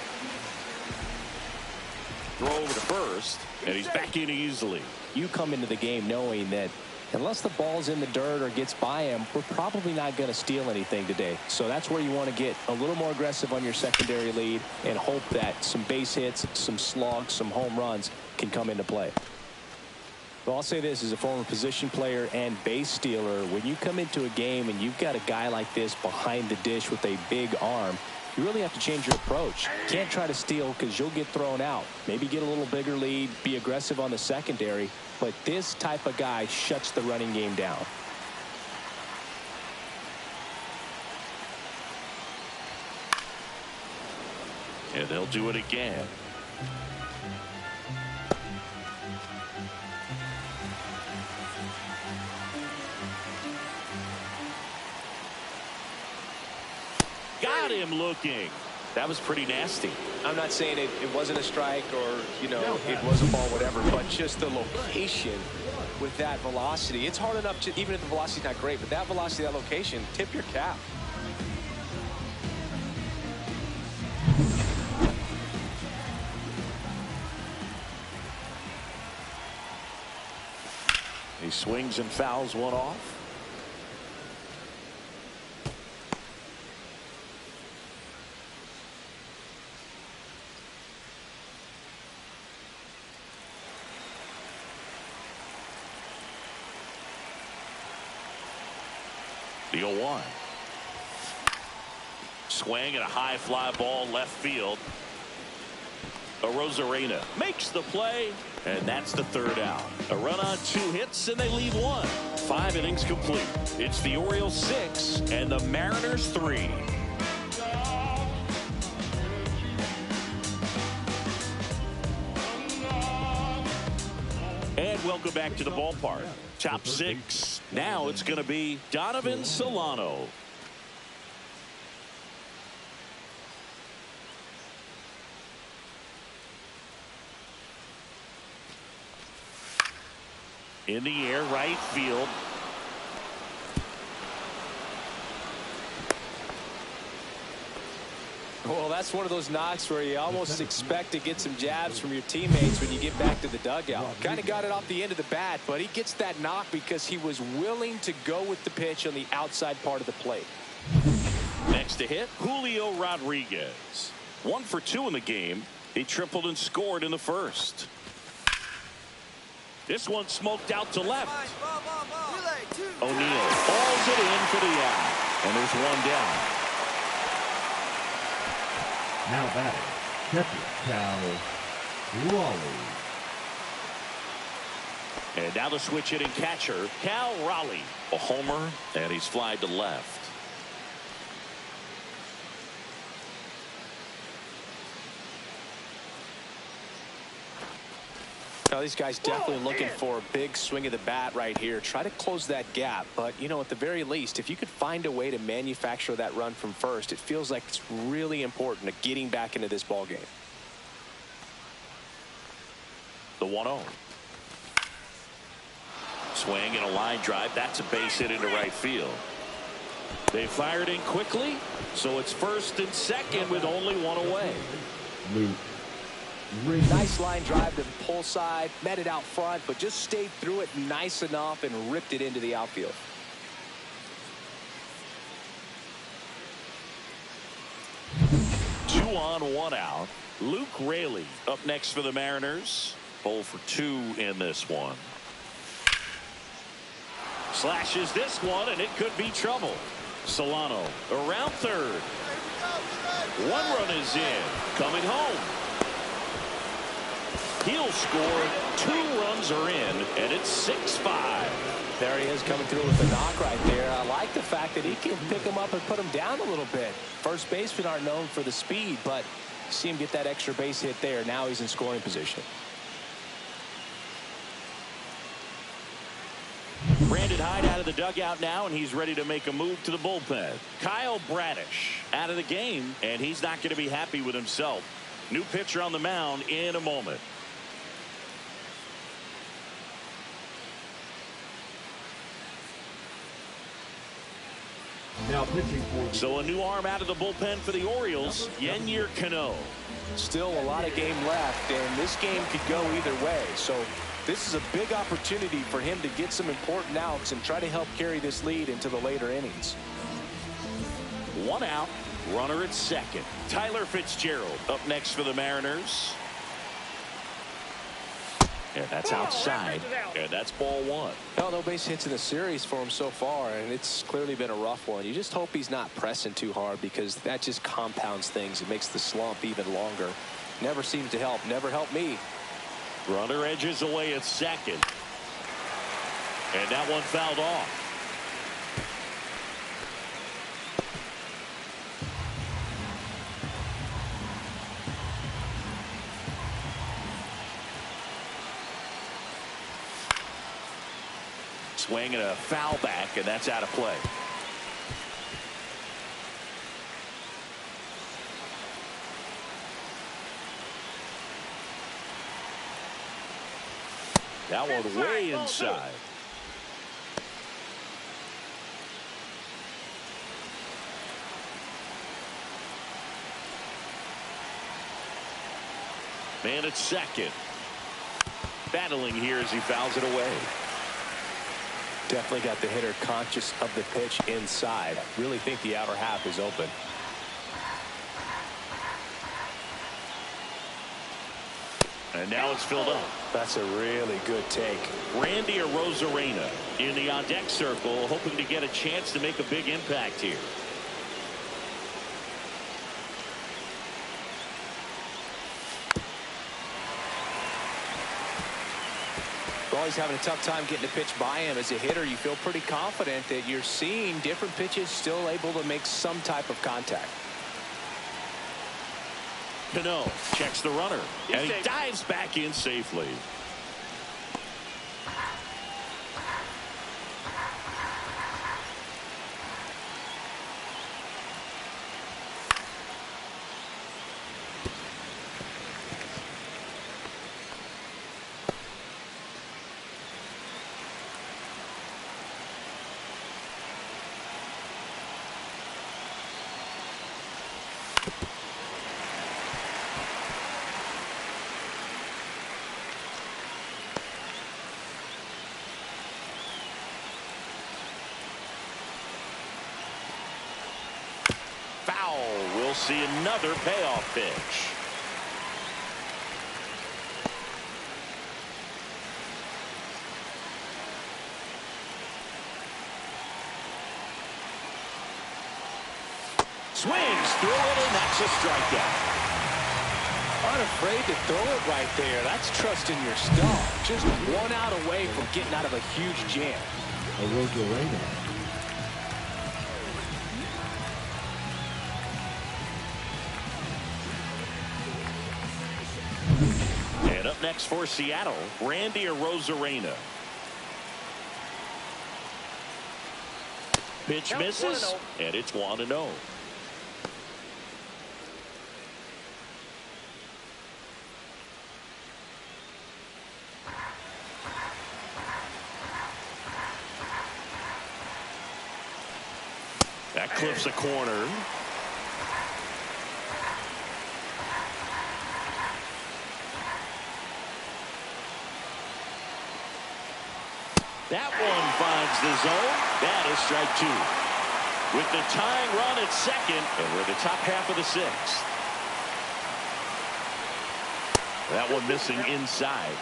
Throw over to first, and he's back in easily. You come into the game knowing that unless the ball's in the dirt or gets by him, we're probably not going to steal anything today. So that's where you want to get a little more aggressive on your secondary lead and hope that some base hits, some slugs, some home runs can come into play. Well, I'll say this as a former position player and base stealer, when you come into a game and you've got a guy like this behind the dish with a big arm, you really have to change your approach. You can't try to steal because you'll get thrown out. Maybe get a little bigger lead, be aggressive on the secondary, but this type of guy shuts the running game down. And they'll do it again. Got him looking. That was pretty nasty. I'm not saying it wasn't a strike or, you know, it was a ball, whatever, but just the location with that velocity. It's hard enough to, even if the velocity's not great, but that velocity, that location, tip your cap. He swings and fouls one off. The 0-1. Swing and a high fly ball left field. Arozarena makes the play, and that's the third out. A run on 2 hits, and they leave 1. 5 innings complete. It's the Orioles 6 and the Mariners 3. And welcome back to the ballpark. Top 6. Now it's going to be Donovan Solano. In the air, right field. Well, that's one of those knocks where you almost expect to get some jabs from your teammates when you get back to the dugout. Kind of got it off the end of the bat, but he gets that knock because he was willing to go with the pitch on the outside part of the plate. Next to hit, Julio Rodriguez. 1 for 2 in the game. He tripled and scored in the first. This one smoked out to left. O'Neill falls it in for the out. And there's one down. Now batting, catcher Cal Raleigh. And now the switch hitting catcher, Cal Raleigh. A homer, and he's flied to left. Now these guys definitely looking for a big swing of the bat right here. Try to close that gap. But, you know, at the very least, if you could find a way to manufacture that run from first, it feels like it's really important to getting back into this ball game. The 1-0. Swing and a line drive. That's a base hit into right field. They fired in quickly, so it's first and second with only one away. Luke. Nice line drive to the pull side, met it out front, but just stayed through it nice enough and ripped it into the outfield. Two on, one out. Luke Raley up next for the Mariners. 0 for 2 in this one. Slashes this one, and it could be trouble. Solano around third. One run is in. Coming home. He'll score. 2 runs are in, and it's 6-5. There he is coming through with the knock right there. I like the fact that he can pick him up and put him down a little bit. First basemen aren't known for the speed, but see him get that extra base hit there. Now he's in scoring position. Brandon Hyde out of the dugout now, and he's ready to make a move to the bullpen. Kyle Bradish out of the game, and he's not going to be happy with himself. New pitcher on the mound in a moment. Now pitching for. So a new arm out of the bullpen for the Orioles, Yennier Cano. Still a lot of game left, and this game could go either way. So this is a big opportunity for him to get some important outs and try to help carry this lead into the later innings. 1 out, runner at second. Tyler Fitzgerald up next for the Mariners. And that's outside, and that's ball 1. Well, no base hits in the series for him so far, and it's clearly been a rough one. You just hope he's not pressing too hard, because that just compounds things. It makes the slump even longer. Never seems to help. Never helped me. Runner edges away at second. And that one fouled off. Swing and a foul back, and that's out of play. That one way inside. Man at second. Battling here as he fouls it away. Definitely got the hitter conscious of the pitch inside. Really think the outer half is open. And now it's filled up. That's a really good take. Randy Arozarena in the on-deck circle, hoping to get a chance to make a big impact here. Well, he's having a tough time getting a pitch by him. As a hitter, you feel pretty confident that you're seeing different pitches still able to make some type of contact. Cano checks the runner, and he dives back in safely. We'll see another payoff pitch. Swings through it, and that's a strikeout. Unafraid to throw it right there. That's trusting your stuff. Just one out away from getting out of a huge jam. And up next for Seattle, Randy Arozarena. Pitch misses, and it's 1-0. That clips a corner. That one finds the zone. That is strike 2. With the tying run at second, and we're in the top half of the 6th. That one missing inside.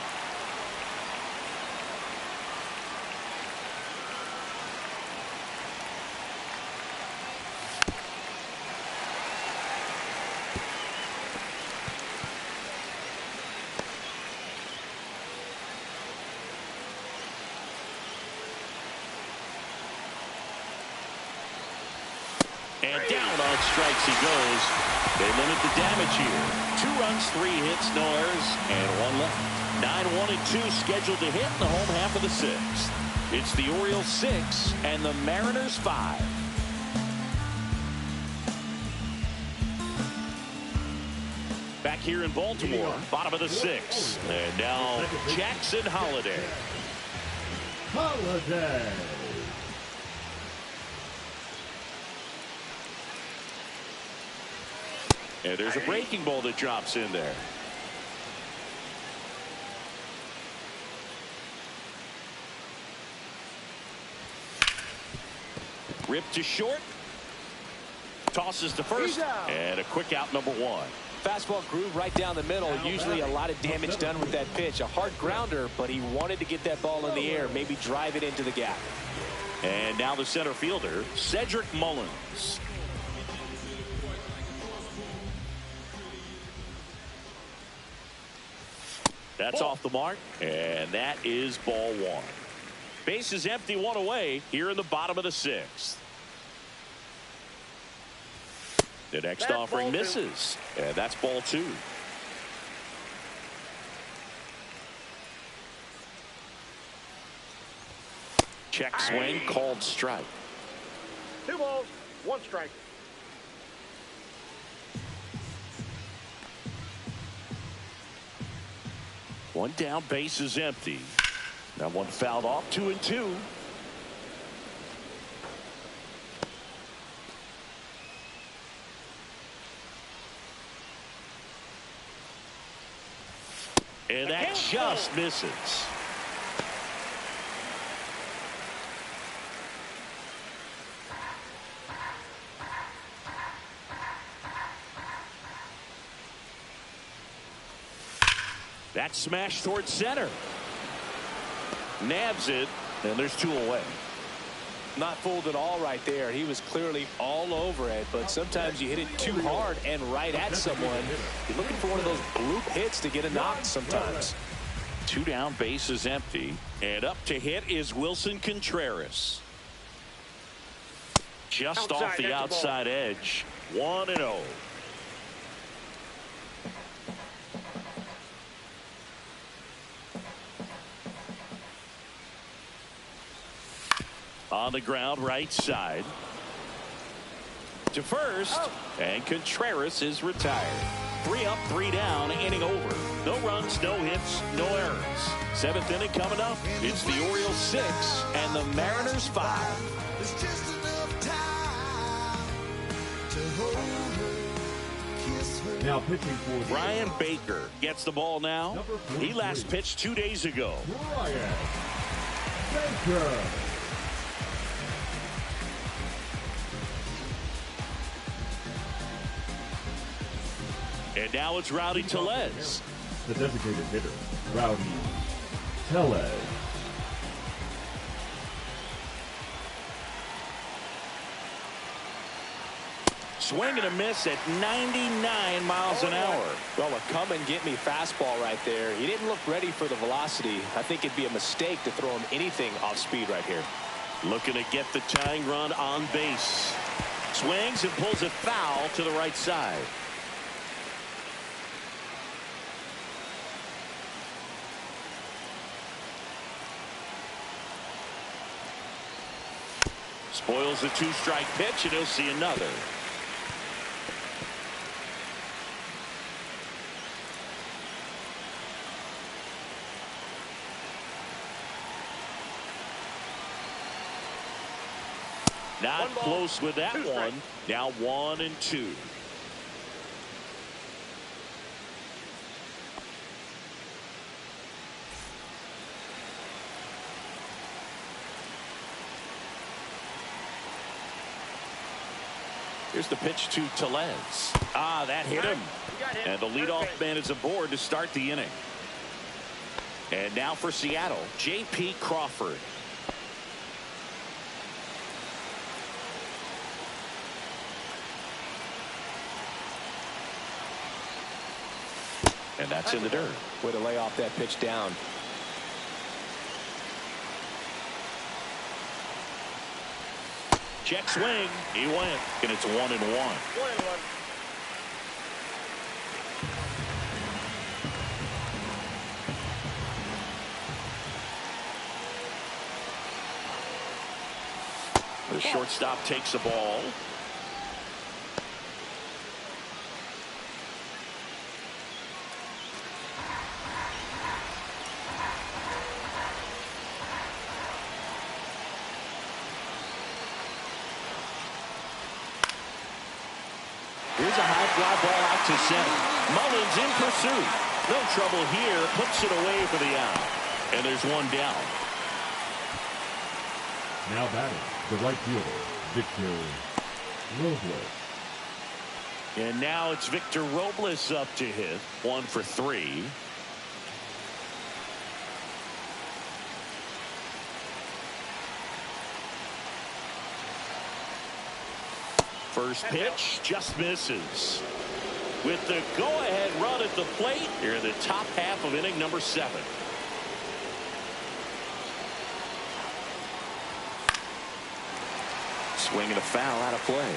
And down on strikes he goes. They limit the damage here. 2 runs, 3 hits, no errors, and 1 left. 9-1-2 scheduled to hit in the home half of the 6th. It's the Orioles 6 and the Mariners 5. Back here in Baltimore, bottom of the 6th. And now Jackson Holliday. And there's a breaking ball that drops in there. Ripped to short. Tosses to first. And a quick out, number 1. Fastball groove right down the middle. Usually a lot of damage done with that pitch. A hard grounder, but he wanted to get that ball in the air, maybe drive it into the gap. And now the center fielder, Cedric Mullins. That's off the mark, and that is ball 1. Base is empty, 1 away here in the bottom of the 6th. The next offering misses, and that's ball 2. Check swing, called strike. 2 balls, 1 strike. One down, base is empty. That one fouled off, 2-2. And that just misses. That smash towards center. Nabs it, and there's 2 away. Not fooled at all right there. He was clearly all over it, but sometimes you hit it too hard and right at someone. You're looking for one of those bloop hits to get a knock sometimes. 2 down, base is empty, and up to hit is Wilson Contreras. Just off the outside edge. 1-0. On the ground, right side. To first, and Contreras is retired. 3 up, 3 down, inning over. No runs, no hits, no errors. 7th inning coming up. It's the Orioles 6 and the Mariners 5. It's just enough time to hold her, kiss her. Now pitching for Brian Baker gets the ball now. He last pitched 2 days ago. Brian Baker. And now it's Rowdy Tellez. The designated hitter, Rowdy Tellez. swing and a miss at 99 miles an hour. Well, a come-and-get-me fastball right there. He didn't look ready for the velocity. I think it'd be a mistake to throw him anything off speed right here. Looking to get the tying run on base. Swings and pulls it foul to the right side. Spoils the two-strike pitch, and he'll see another. Not close with that one. Now 1-2. Here's the pitch to Tellez. That hit him. And the leadoff man is aboard to start the inning. And now for Seattle, J.P. Crawford. And that's in the dirt. Way to lay off that pitch down. Check swing. He went. And it's 1-1. 1-1. The shortstop takes the ball. Here's a high fly ball out to center. Mullins in pursuit. No trouble here. Puts it away for the out. And there's one down. Now batting, the right fielder, Victor Robles. And now it's Victor Robles up to hit. 1 for 3. First pitch just misses. With the go-ahead run at the plate here in the top half of inning number 7. Swing and a foul out of play.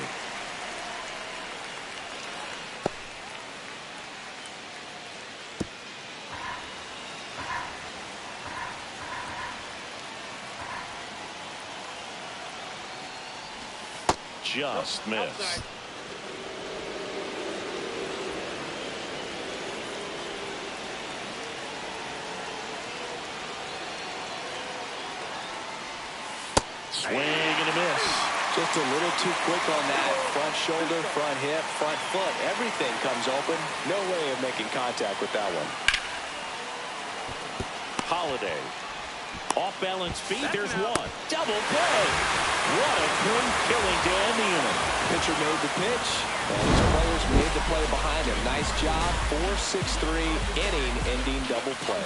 Just missed. Swing and a miss. Just a little too quick on that. Front shoulder, front hip, front foot. Everything comes open. No way of making contact with that one. Holiday. Off balance feet. There's one. Double play. What a clean killing to end the inning. Pitcher made the pitch, and his players made the play behind him. Nice job. 4-6-3 inning-ending double play.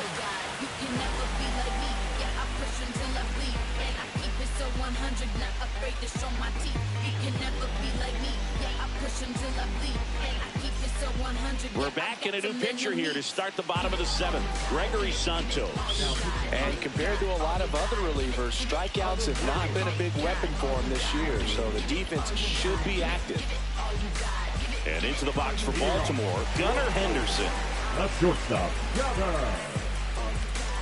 You can never be like me. Yeah, I push until I bleed, and I keep it so 100, not afraid to show my teeth. You can never be like me. Yeah, I push until I bleed, and I keep it so 100. We're back in a new pitcher here to start the bottom of the 7th. Gregory Santos. And compared to a lot of other relievers, strikeouts have not been a big weapon for him this year, so the defense should be active. And into the box for Baltimore, Gunnar Henderson. That's shortstop, Gunnar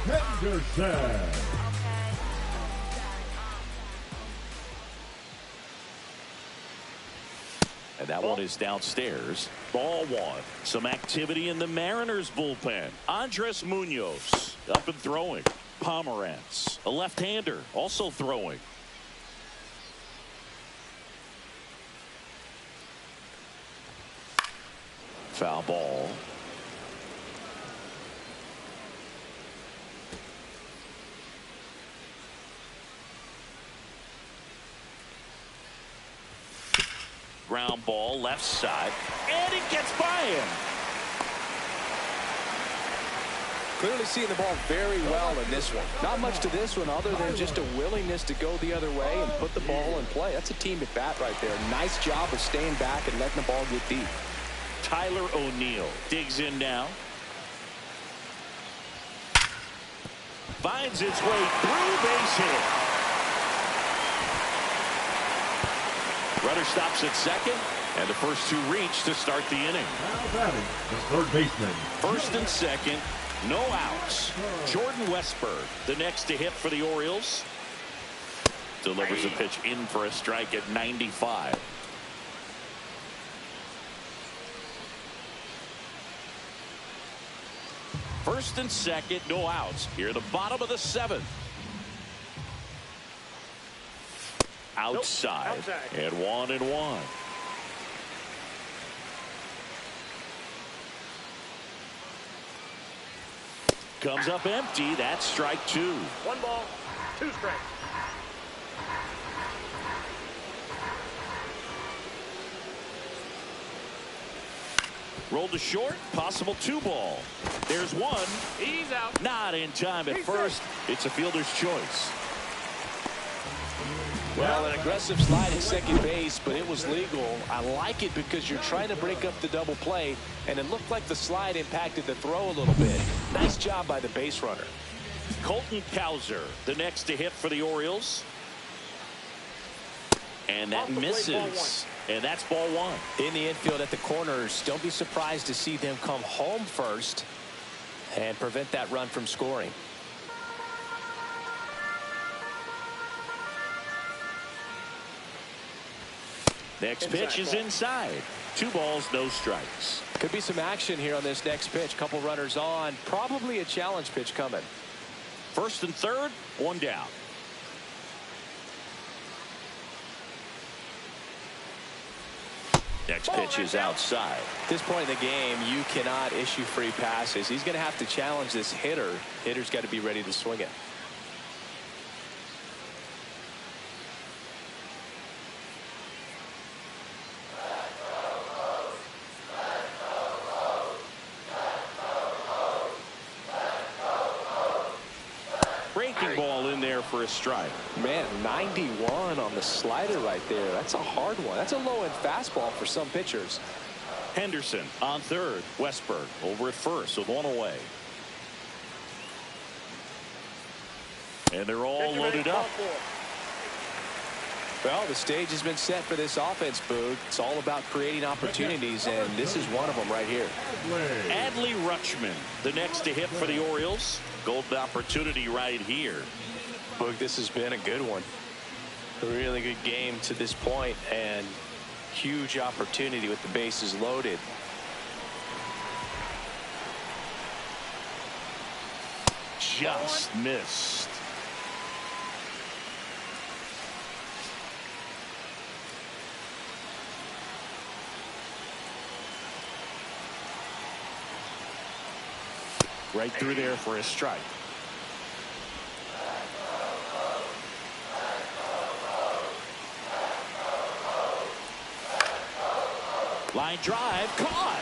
Henderson. And that one is downstairs. Ball 1. Some activity in the Mariners bullpen. Andres Munoz up and throwing. Pomerantz, a left-hander, also throwing. Foul ball. Ground ball left side, and it gets by him. Clearly seeing the ball very well in this one. Not much to this one other than just a willingness to go the other way and put the ball in play. That's a team at bat right there. Nice job of staying back and letting the ball get deep. Tyler O'Neill digs in now. Finds its way through, base hit. Runner stops at second, and the first two reach to start the inning. Now batting, the third baseman. First and second, no outs. Jordan Westberg, the next to hit for the Orioles. Delivers a pitch in for a strike at 95. First and second, no outs. Here at the bottom of the seventh. Outside. And 1-1. Comes up empty. That's strike two. 1 ball, 2 strikes. Rolled to short. Possible 2 ball. There's one. He's out. Not in time at first. It's a fielder's choice. Well, an aggressive slide at second base, but it was legal. I like it because you're trying to break up the double play, and it looked like the slide impacted the throw a little bit. Nice job by the base runner. Colton Cowser, the next to hit for the Orioles. And that misses. And that's ball 1. In the infield at the corners, don't be surprised to see them come home first and prevent that run from scoring. Next pitch is inside. 2 balls, no strikes. Could be some action here on this next pitch. Couple runners on. Probably a challenge pitch coming. First and third, 1 down. Next pitch is outside. At this point in the game, you cannot issue free passes. He's going to have to challenge this hitter. Hitter's got to be ready to swing it. Ball in there for a strike. Man, 91 on the slider right there. That's a hard one. That's a low-end fastball for some pitchers. Henderson on third. Westberg over at first with 1 away. And they're all loaded up. Well, the stage has been set for this offense, Boog. It's all about creating opportunities, and this is one of them right here. Adley Rutschman, the next to hit for the Orioles. Golden opportunity right here. Boog, this has been a good one. A really good game to this point, and huge opportunity with the bases loaded. Just missed. Right through there for a strike. Line drive caught.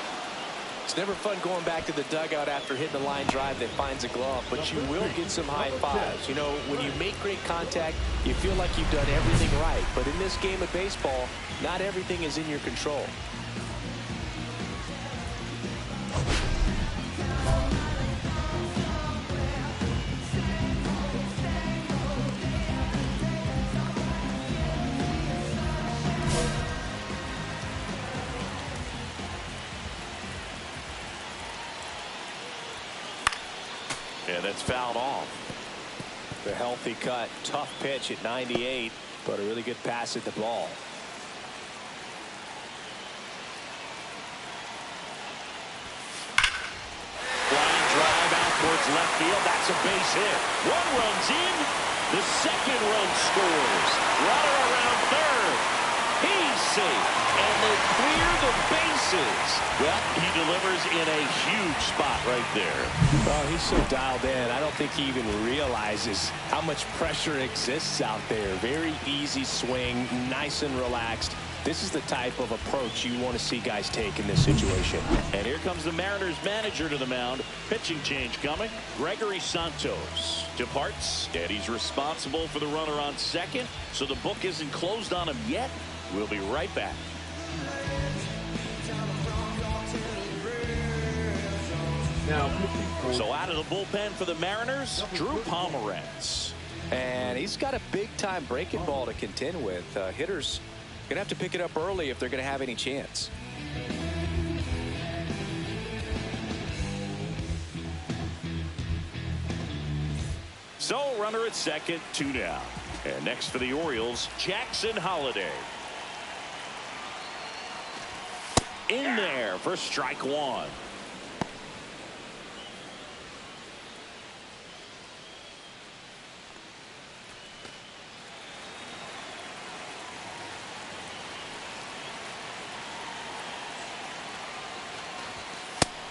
It's never fun going back to the dugout after hitting the line drive that finds a glove, but you will get some high fives. You know, when you make great contact, you feel like you've done everything right. But in this game of baseball, not everything is in your control. And that's fouled off. The healthy cut, tough pitch at 98, but a really good pass at the ball. Line drive out towards left field. That's a base hit. 1 runs in. The second run scores. Runner around third. He's safe. And they clear the bases. Well, he delivers in a huge spot right there. Well, he's so dialed in. I don't think he even realizes how much pressure exists out there. Very easy swing, nice and relaxed. This is the type of approach you want to see guys take in this situation. And here comes the Mariners manager to the mound. Pitching change coming. Gregory Santos departs, and he's responsible for the runner on second. So the book isn't closed on him yet. We'll be right back. Now pitching. So out of the bullpen for the Mariners, Drew Pomeranz. And he's got a big-time breaking ball to contend with. Hitters going to have to pick it up early if they're going to have any chance. So runner at second, 2 down. And next for the Orioles, Jackson Holliday. In there for strike one.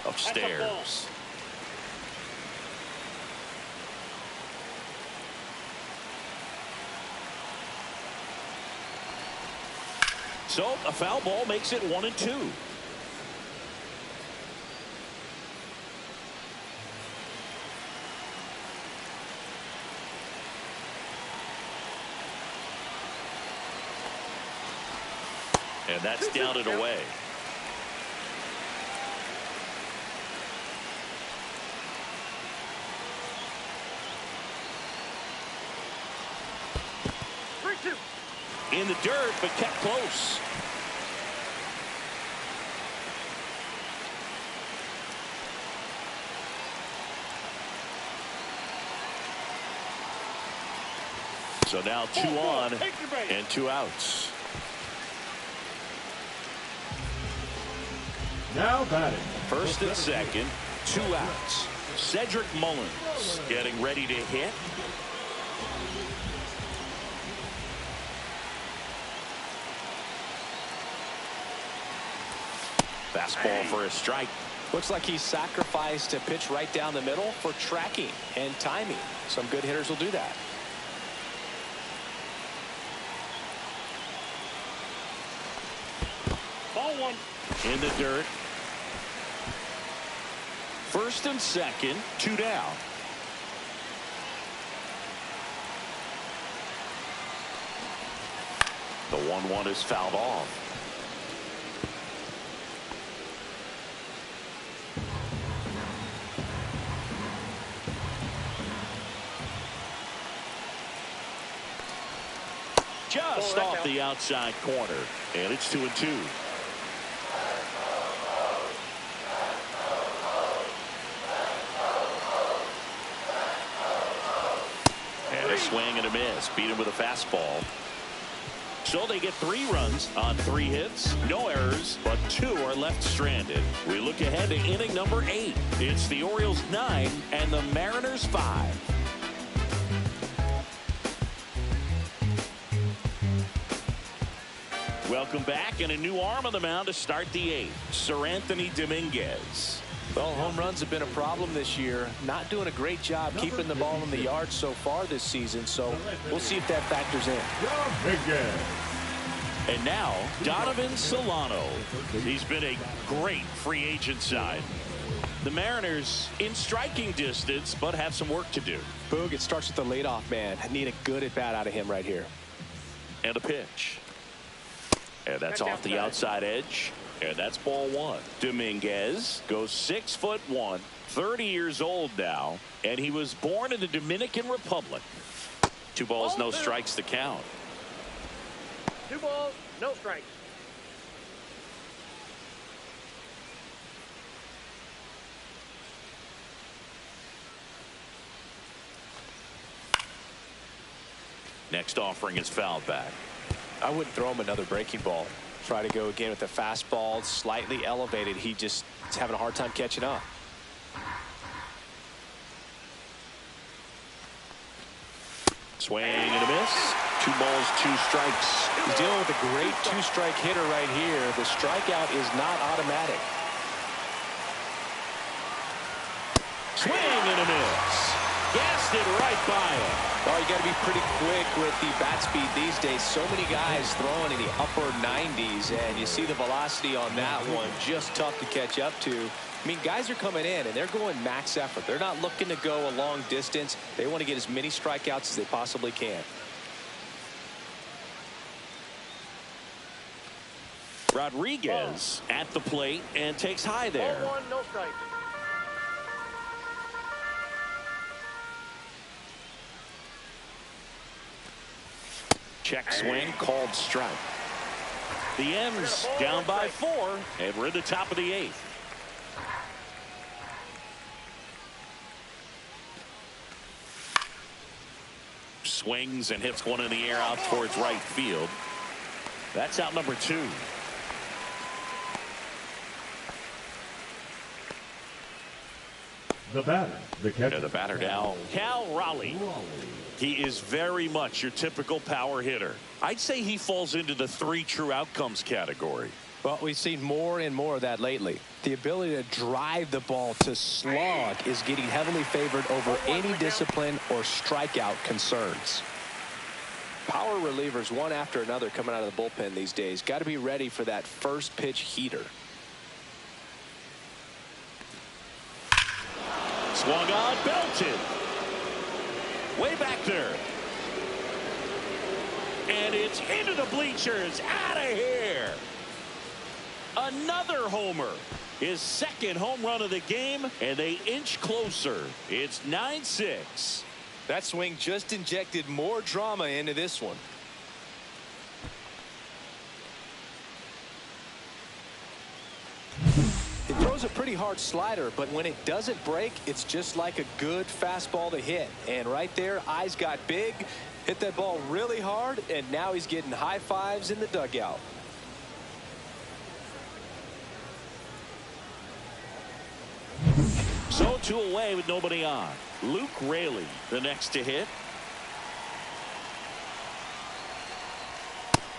Upstairs. So a foul ball makes it 1-2. And that's down and away. In the dirt, but kept close. So now 2 on and 2 outs. Now batting. First and second, 2 outs. Cedric Mullins getting ready to hit. Fastball for a strike. Looks like he sacrificed a pitch right down the middle for tracking and timing. Some good hitters will do that. Ball 1. In the dirt. First and second, 2 down. The 1-1 is fouled off. Just off the outside corner, and it's 2-2. And a swing and a miss. Beat him with a fastball. So they get 3 runs on 3 hits. No errors, but 2 are left stranded. We look ahead to inning number 8. It's the Orioles 9 and the Mariners 5. Welcome back, and a new arm on the mound to start the 8th. Sir Anthony Dominguez. Well, home runs have been a problem this year. Not doing a great job keeping the ball in the yard so far this season, so we'll see if that factors in. Dominguez. And now, Donovan Solano. He's been a great free agent side. The Mariners in striking distance, but have some work to do. Boog, it starts with the leadoff man. I need a good at-bat out of him right here. And a pitch. And that's off the outside edge. And that's ball 1. Dominguez goes 6'1", 30 years old now, and he was born in the Dominican Republic. 2 balls, no strikes to count. 2 balls, no strikes. Next offering is fouled back. I wouldn't throw him another breaking ball. Try to go again with the fastball, slightly elevated. He just is having a hard time catching up. Swing and a miss. 2 balls, 2 strikes. He's dealing with a great 2-strike hitter right here. The strikeout is not automatic. Swing and a miss. gassed it right by him. Oh, you got to be pretty quick with the bat speed these days. So many guys throwing in the upper 90s, and you see the velocity on that one. Just tough to catch up to. I mean, guys are coming in, and they're going max effort. They're not looking to go a long distance. They want to get as many strikeouts as they possibly can. Rodriguez at the plate and takes high there. Ball one, no strikes. Check swing, called strike. The M's down by 4, and we're at the top of the 8th. Swings and hits one in the air out towards right field. That's out number 2. The batter, the catcher. And the batter now, Cal Raleigh. He is very much your typical power hitter. I'd say he falls into the 3 true outcomes category. Well, we've seen more and more of that lately. The ability to drive the ball to slog is getting heavily favored over any discipline or strikeout concerns. Power relievers one after another coming out of the bullpen these days. Got to be ready for that first pitch heater. Swung on, belted. Way back there. And it's into the bleachers. Out of here. Another homer. His second home run of the game, and they inch closer. It's 9-6. That swing just injected more drama into this one. It throws a pretty hard slider, but when it doesn't break, it's just like a good fastball to hit. And right there, eyes got big, hit that ball really hard, and now he's getting high fives in the dugout. So 2 away with nobody on. Luke Raley, the next to hit.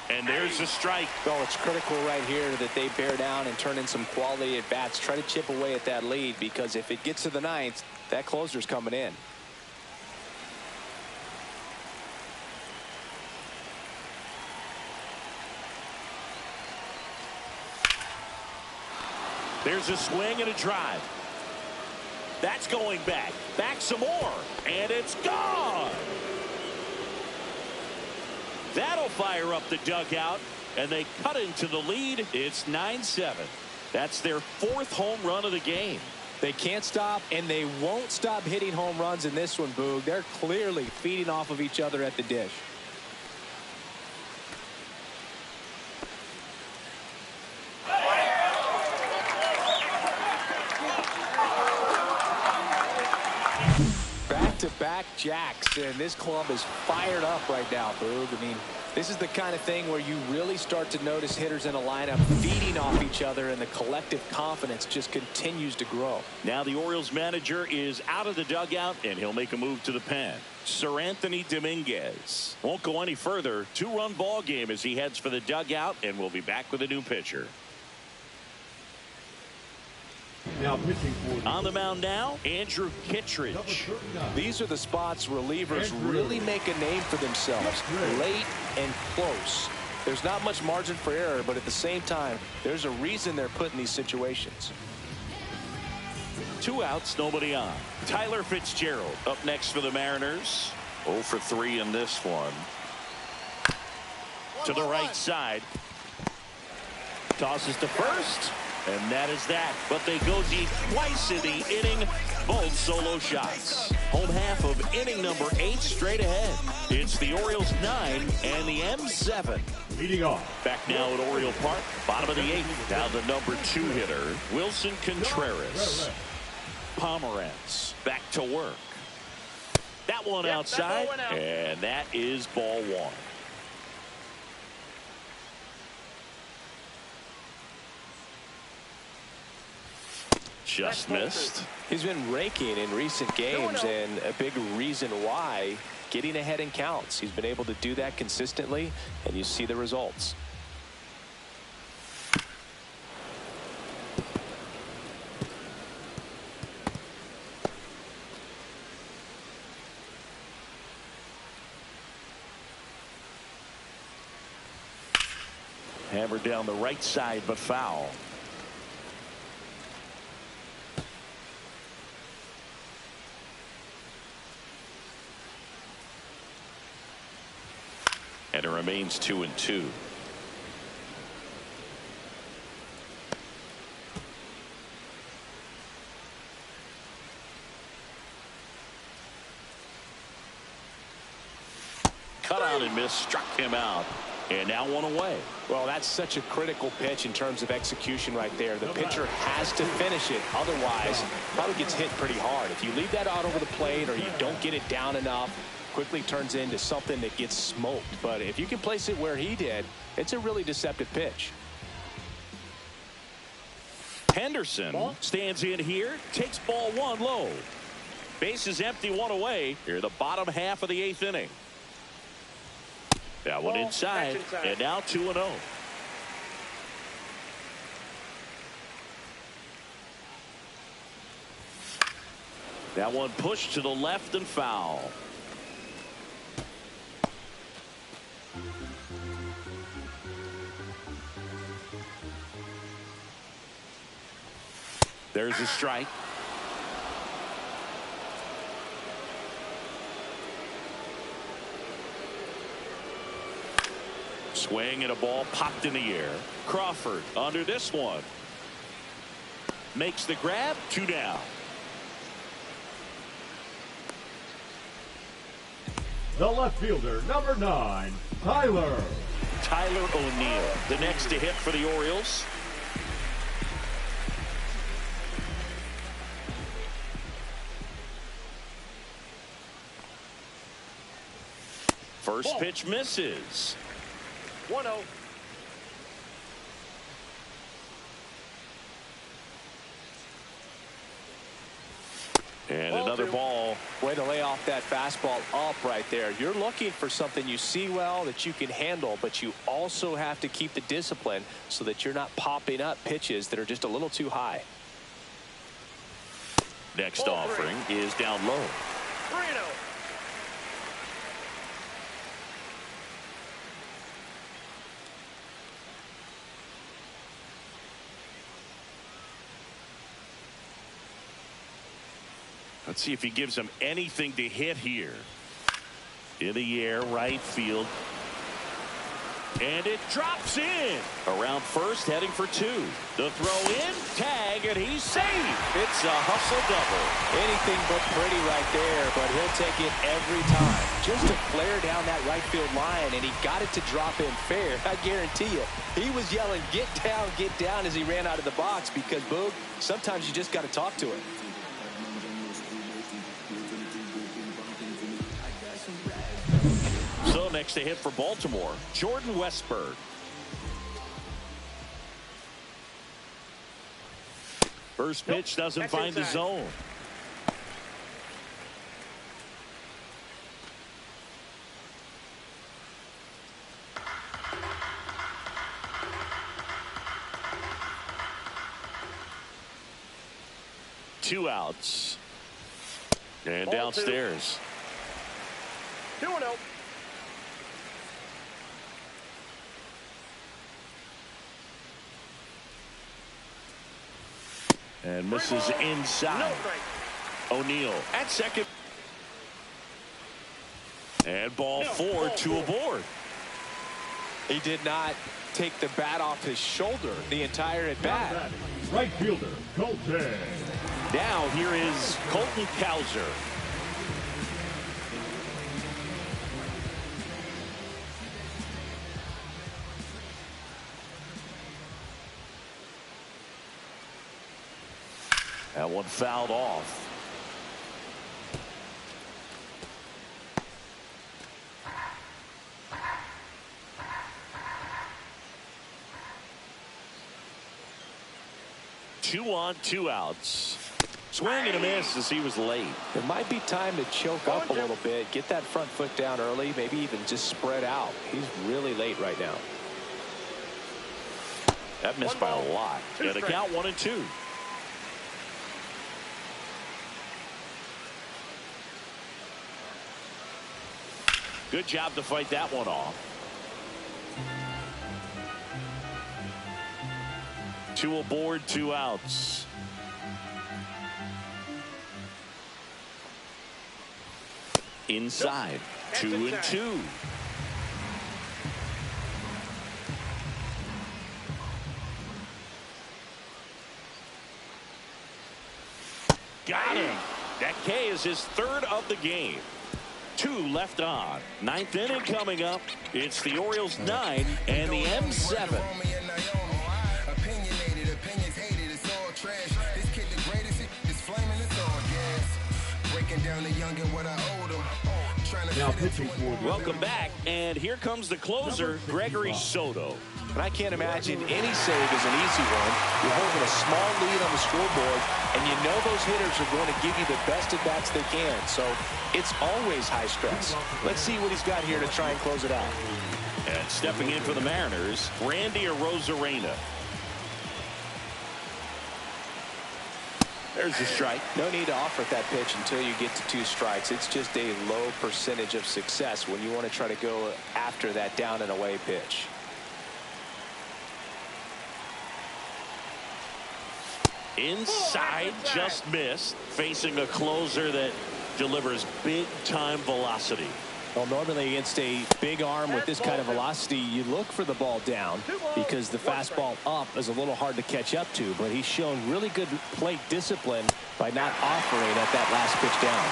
And there's the strike. Oh, it's critical right here that they bear down and turn in some quality at bats. Try to chip away at that lead, because if it gets to the 9th, that closer's coming in. There's a swing and a drive. That's going back. Back some more. And it's gone. That'll fire up the dugout, and they cut into the lead. It's 9-7. That's their 4th home run of the game. They can't stop, and they won't stop hitting home runs in this one, Boog. They're clearly feeding off of each other at the dish. Back-to-back jacks, and this club is fired up right now, Boog. I mean, this is the kind of thing where you really start to notice hitters in a lineup feeding off each other, and the collective confidence just continues to grow. Now the Orioles manager is out of the dugout, and he'll make a move to the pen. Sir Anthony Dominguez won't go any further. 2-run ball game as he heads for the dugout, and we'll be back with a new pitcher. Now pitching for on the mound now, Andrew Kittredge. These are the spots relievers really make a name for themselves. Late and close. There's not much margin for error, but at the same time, there's a reason they're put in these situations. 2 outs, nobody on. Tyler Fitzgerald up next for the Mariners. 0 for 3 in this one. To the right side. Tosses to first. And that is that. But they go deep twice in the inning. Both solo shots. Home half of inning number 8 straight ahead. It's the Orioles 9 and the M's 7. leading off. Back now at Oriole Park. Bottom of the 8th. Now the number 2 hitter, Wilson Contreras. Pomerantz back to work. That one outside. And that is ball 1. Just missed. He's been raking in recent games, and a big reason why, getting ahead in counts. He's been able to do that consistently, and you see the results. Hammered down the right side, but foul. And it remains 2-2. Cut out and missed, struck him out. And now one away. Well, that's such a critical pitch in terms of execution right there. The pitcher has to finish it. Otherwise, probably gets hit pretty hard. If you leave that out over the plate or you don't get it down enough, quickly turns into something that gets smoked. But if you can place it where he did, it's a really deceptive pitch. Henderson stands in here, takes ball one low. Base is empty, one away. Here, the bottom half of the 8th inning. That one inside, and now 2-0. That one pushed to the left and foul. There's a strike. Swing and a ball popped in the air. Crawford under this one. Makes the grab. 2 down. The left fielder, number 9, Tyler O'Neill, the next to hit for the Orioles. First pitch misses. 1-0. And another ball. Way to lay off that fastball up right there. You're looking for something you see well that you can handle, but you also have to keep the discipline so that you're not popping up pitches that are just a little too high. Next offering is down low. 3-0. Let's see if he gives him anything to hit here. In the air, right field. And it drops in. Around first, heading for 2. The throw in, tag, and he's safe. It's a hustle double. Anything but pretty right there, but he'll take it every time. Just a flare down that right field line, and he got it to drop in fair. I guarantee you, he was yelling, get down, as he ran out of the box because, Boog, sometimes you just got to talk to it. So next to hit for Baltimore, Jordan Westburg. First pitch doesn't find the zone. Two outs. And Ball downstairs. 2-0. And misses inside. O'Neill at second. And ball 4, 2 aboard. He did not take the bat off his shoulder the entire at bat. right fielder, Colton. Now here is Colton Cowser. That one fouled off. Two on, 2 outs. Swing and a miss as he was late. It might be time to choke up a little bit, get that front foot down early, maybe even just spread out. He's really late right now. That missed by a lot. And a count 1-2. Good job to fight that one off. Two aboard, 2 outs. Inside, 2-2. Got him. That K is his 3rd of the game. 2 left on. 9th inning coming up. It's the Orioles 9 and the M7. Now pitching for Welcome back, and here comes the closer, Gregory Soto. And I can't imagine any save is an easy one. You're holding a small lead on the scoreboard, and you know those hitters are going to give you the best at-bats they can. So it's always high stress. Let's see what he's got here to try and close it out. And stepping in for the Mariners, Randy Arozarena. There's the strike. No need to offer that pitch until you get to 2 strikes. It's just a low percentage of success when you want to try to go after that down and away pitch. Inside, just missed. Facing a closer that delivers big-time velocity. Well, normally against a big arm with this kind of velocity, you look for the ball down because the fastball up is a little hard to catch up to. But he's shown really good plate discipline by not offering at that last pitch down.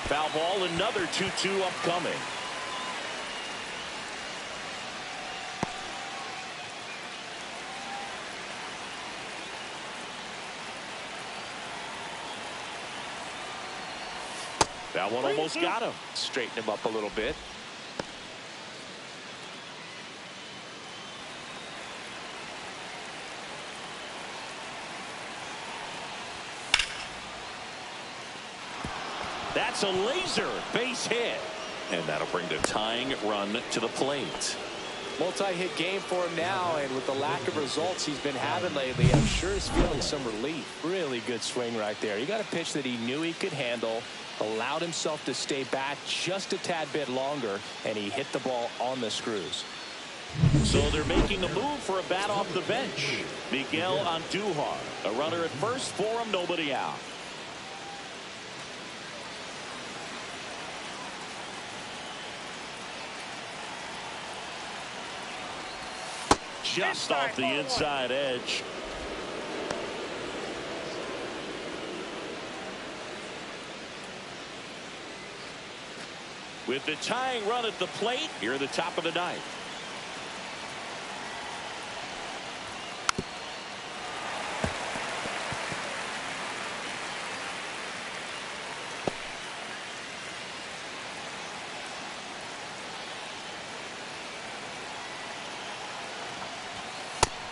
Foul ball, another 2-2 upcoming. That one almost got him. Straighten him up a little bit. That's a laser base hit. And that'll bring the tying run to the plate. Multi-hit game for him now, and with the lack of results he's been having lately, I'm sure he's feeling some relief. Really good swing right there. He got a pitch that he knew he could handle, allowed himself to stay back just a tad bit longer, and he hit the ball on the screws. So they're making a move for a bat off the bench. Miguel Andujar, a runner at first for him, nobody out. Just off the inside edge. With the tying run at the plate, here at the top of the 9th.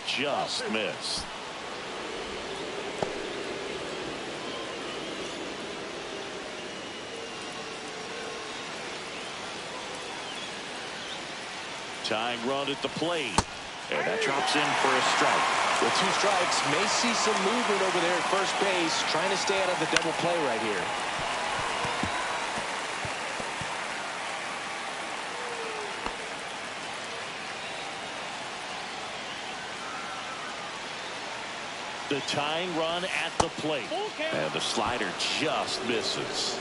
Just missed. Tying run at the plate. And that drops in for a strike. With 2 strikes, may see some movement over there at first base, trying to stay out of the double play right here. The tying run at the plate. And the slider just misses.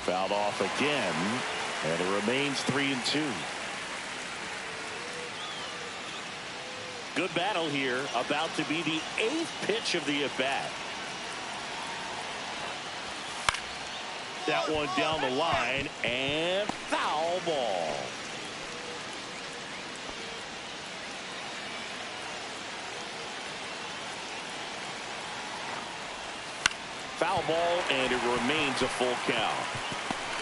Fouled off again, and it remains 3-2. Good battle here, about to be the 8th pitch of the at-bat. That one down the line, and foul ball. Foul ball, and it remains a full count.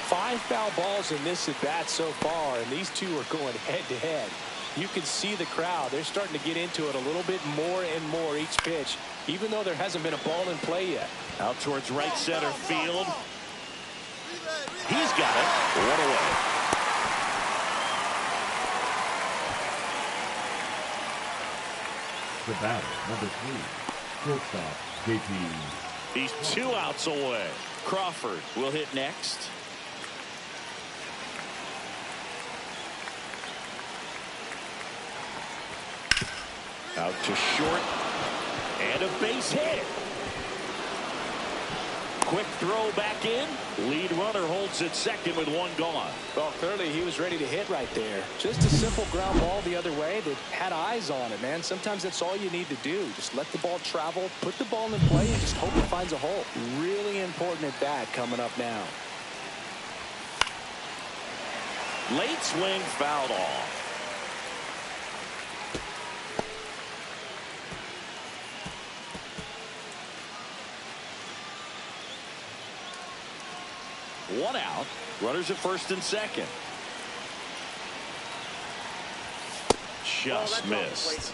5 foul balls in this at bat so far, and these two are going head to head. You can see the crowd. They're starting to get into it a little bit more and more each pitch, even though there hasn't been a ball in play yet. Out towards right center field. He's got it. One away. The batter, number 3, shortstop, JP. He's 2 outs away. Crawford will hit next. Out to short. And a base hit. Quick throw back in. Lead runner holds at second with 1 gone. Well, clearly he was ready to hit right there. Just a simple ground ball the other way that had eyes on it, man. Sometimes that's all you need to do. Just let the ball travel, put the ball in play, and just hope it finds a hole. Really important at bat coming up now. Late swing fouled off. One out. Runners at first and second. Just missed.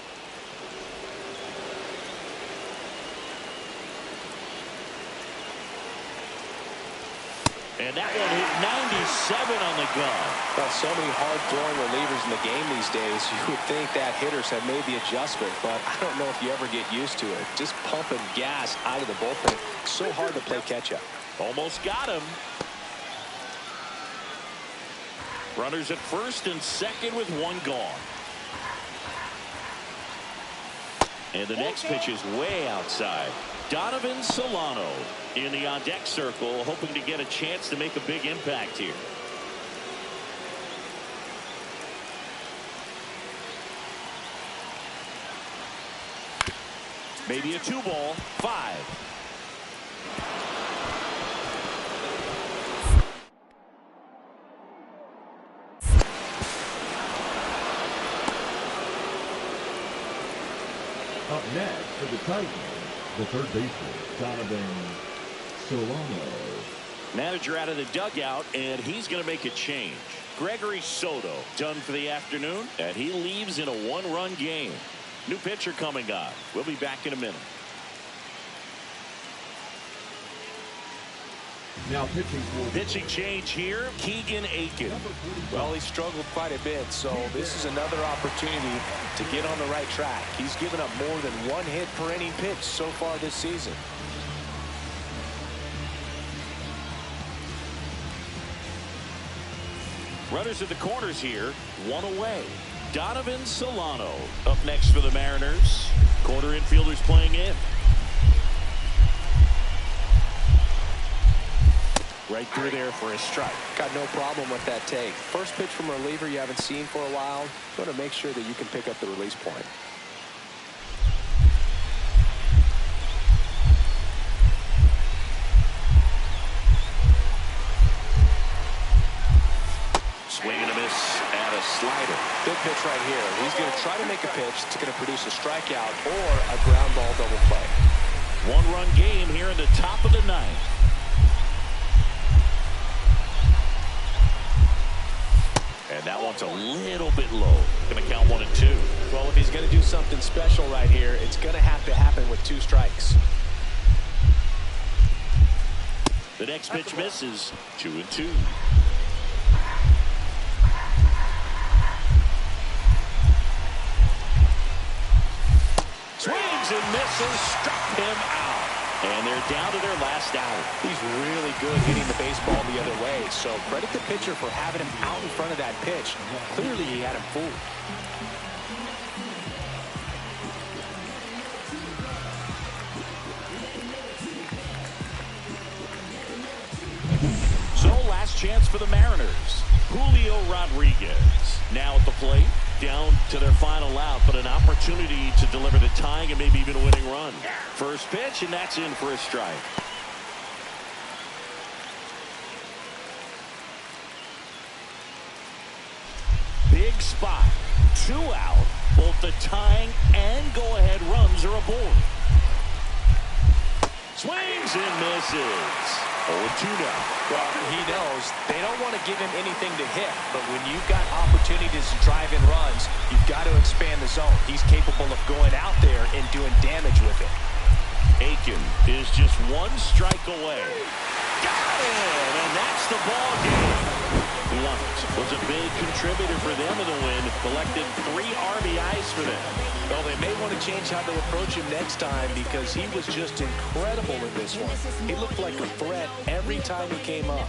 And that one hit 97 on the gun. Well, so many hard-throwing relievers in the game these days. You would think that hitters have made the adjustment, but I don't know if you ever get used to it. Just pumping gas out of the bullpen. So hard to play catch-up. Almost got him. Runners at first and second with 1 gone. And the next pitch is way outside. Donovan Solano in the on-deck circle, hoping to get a chance to make a big impact here. Maybe a 2-ball, 5. Up next for the Titans, the third baseman, Donovan Solano. Manager out of the dugout, and he's going to make a change. Gregory Soto done for the afternoon, and he leaves in a 1-run game. New pitcher coming on. We'll be back in a minute. Now pitching change here, Keegan Aiken. Well, he struggled quite a bit, so this is another opportunity to get on the right track. He's given up more than 1 hit per inning pitch so far this season. Runners at the corners here, 1 away. Donovan Solano up next for the Mariners. Corner infielders playing in. Right through there for a strike. Got no problem with that take. First pitch from a reliever you haven't seen for a while. You want to make sure that you can pick up the release point. Swing and a miss and a slider. Good pitch right here. He's going to try to make a pitch that's going to produce a strikeout or a ground ball double play. 1-run game here in the top of the 9th. And that one's a little bit low. Going to count 1 and 2. Well, if he's going to do something special right here, it's going to have to happen with 2 strikes. The next pitch misses. 2 and 2. Swings and misses. Struck him out. And they're down to their last out. He's really good hitting the baseball the other way, so credit the pitcher for having him out in front of that pitch. Clearly he had him fooled. So last chance for the Mariners. Julio Rodriguez now at the plate. Down to their final out, but an opportunity to deliver the tying and maybe even a winning run. First pitch, and that's in for a strike. Big spot. 2 out. Both the tying and go-ahead runs are aboard. Swings and misses. 0-2 now. Well, he knows they don't want to give him anything to hit, but when you've got opportunities to drive in runs, you've got to expand the zone. He's capable of going out there and doing damage with it. Aiken is just 1 strike away. Got it! And that's the ball game. Blunt was a big contributor for them in the win, collected 3 RBIs for them. Well, they may want to change how they approach him next time because he was just incredible in this one. He looked like a threat every time he came up.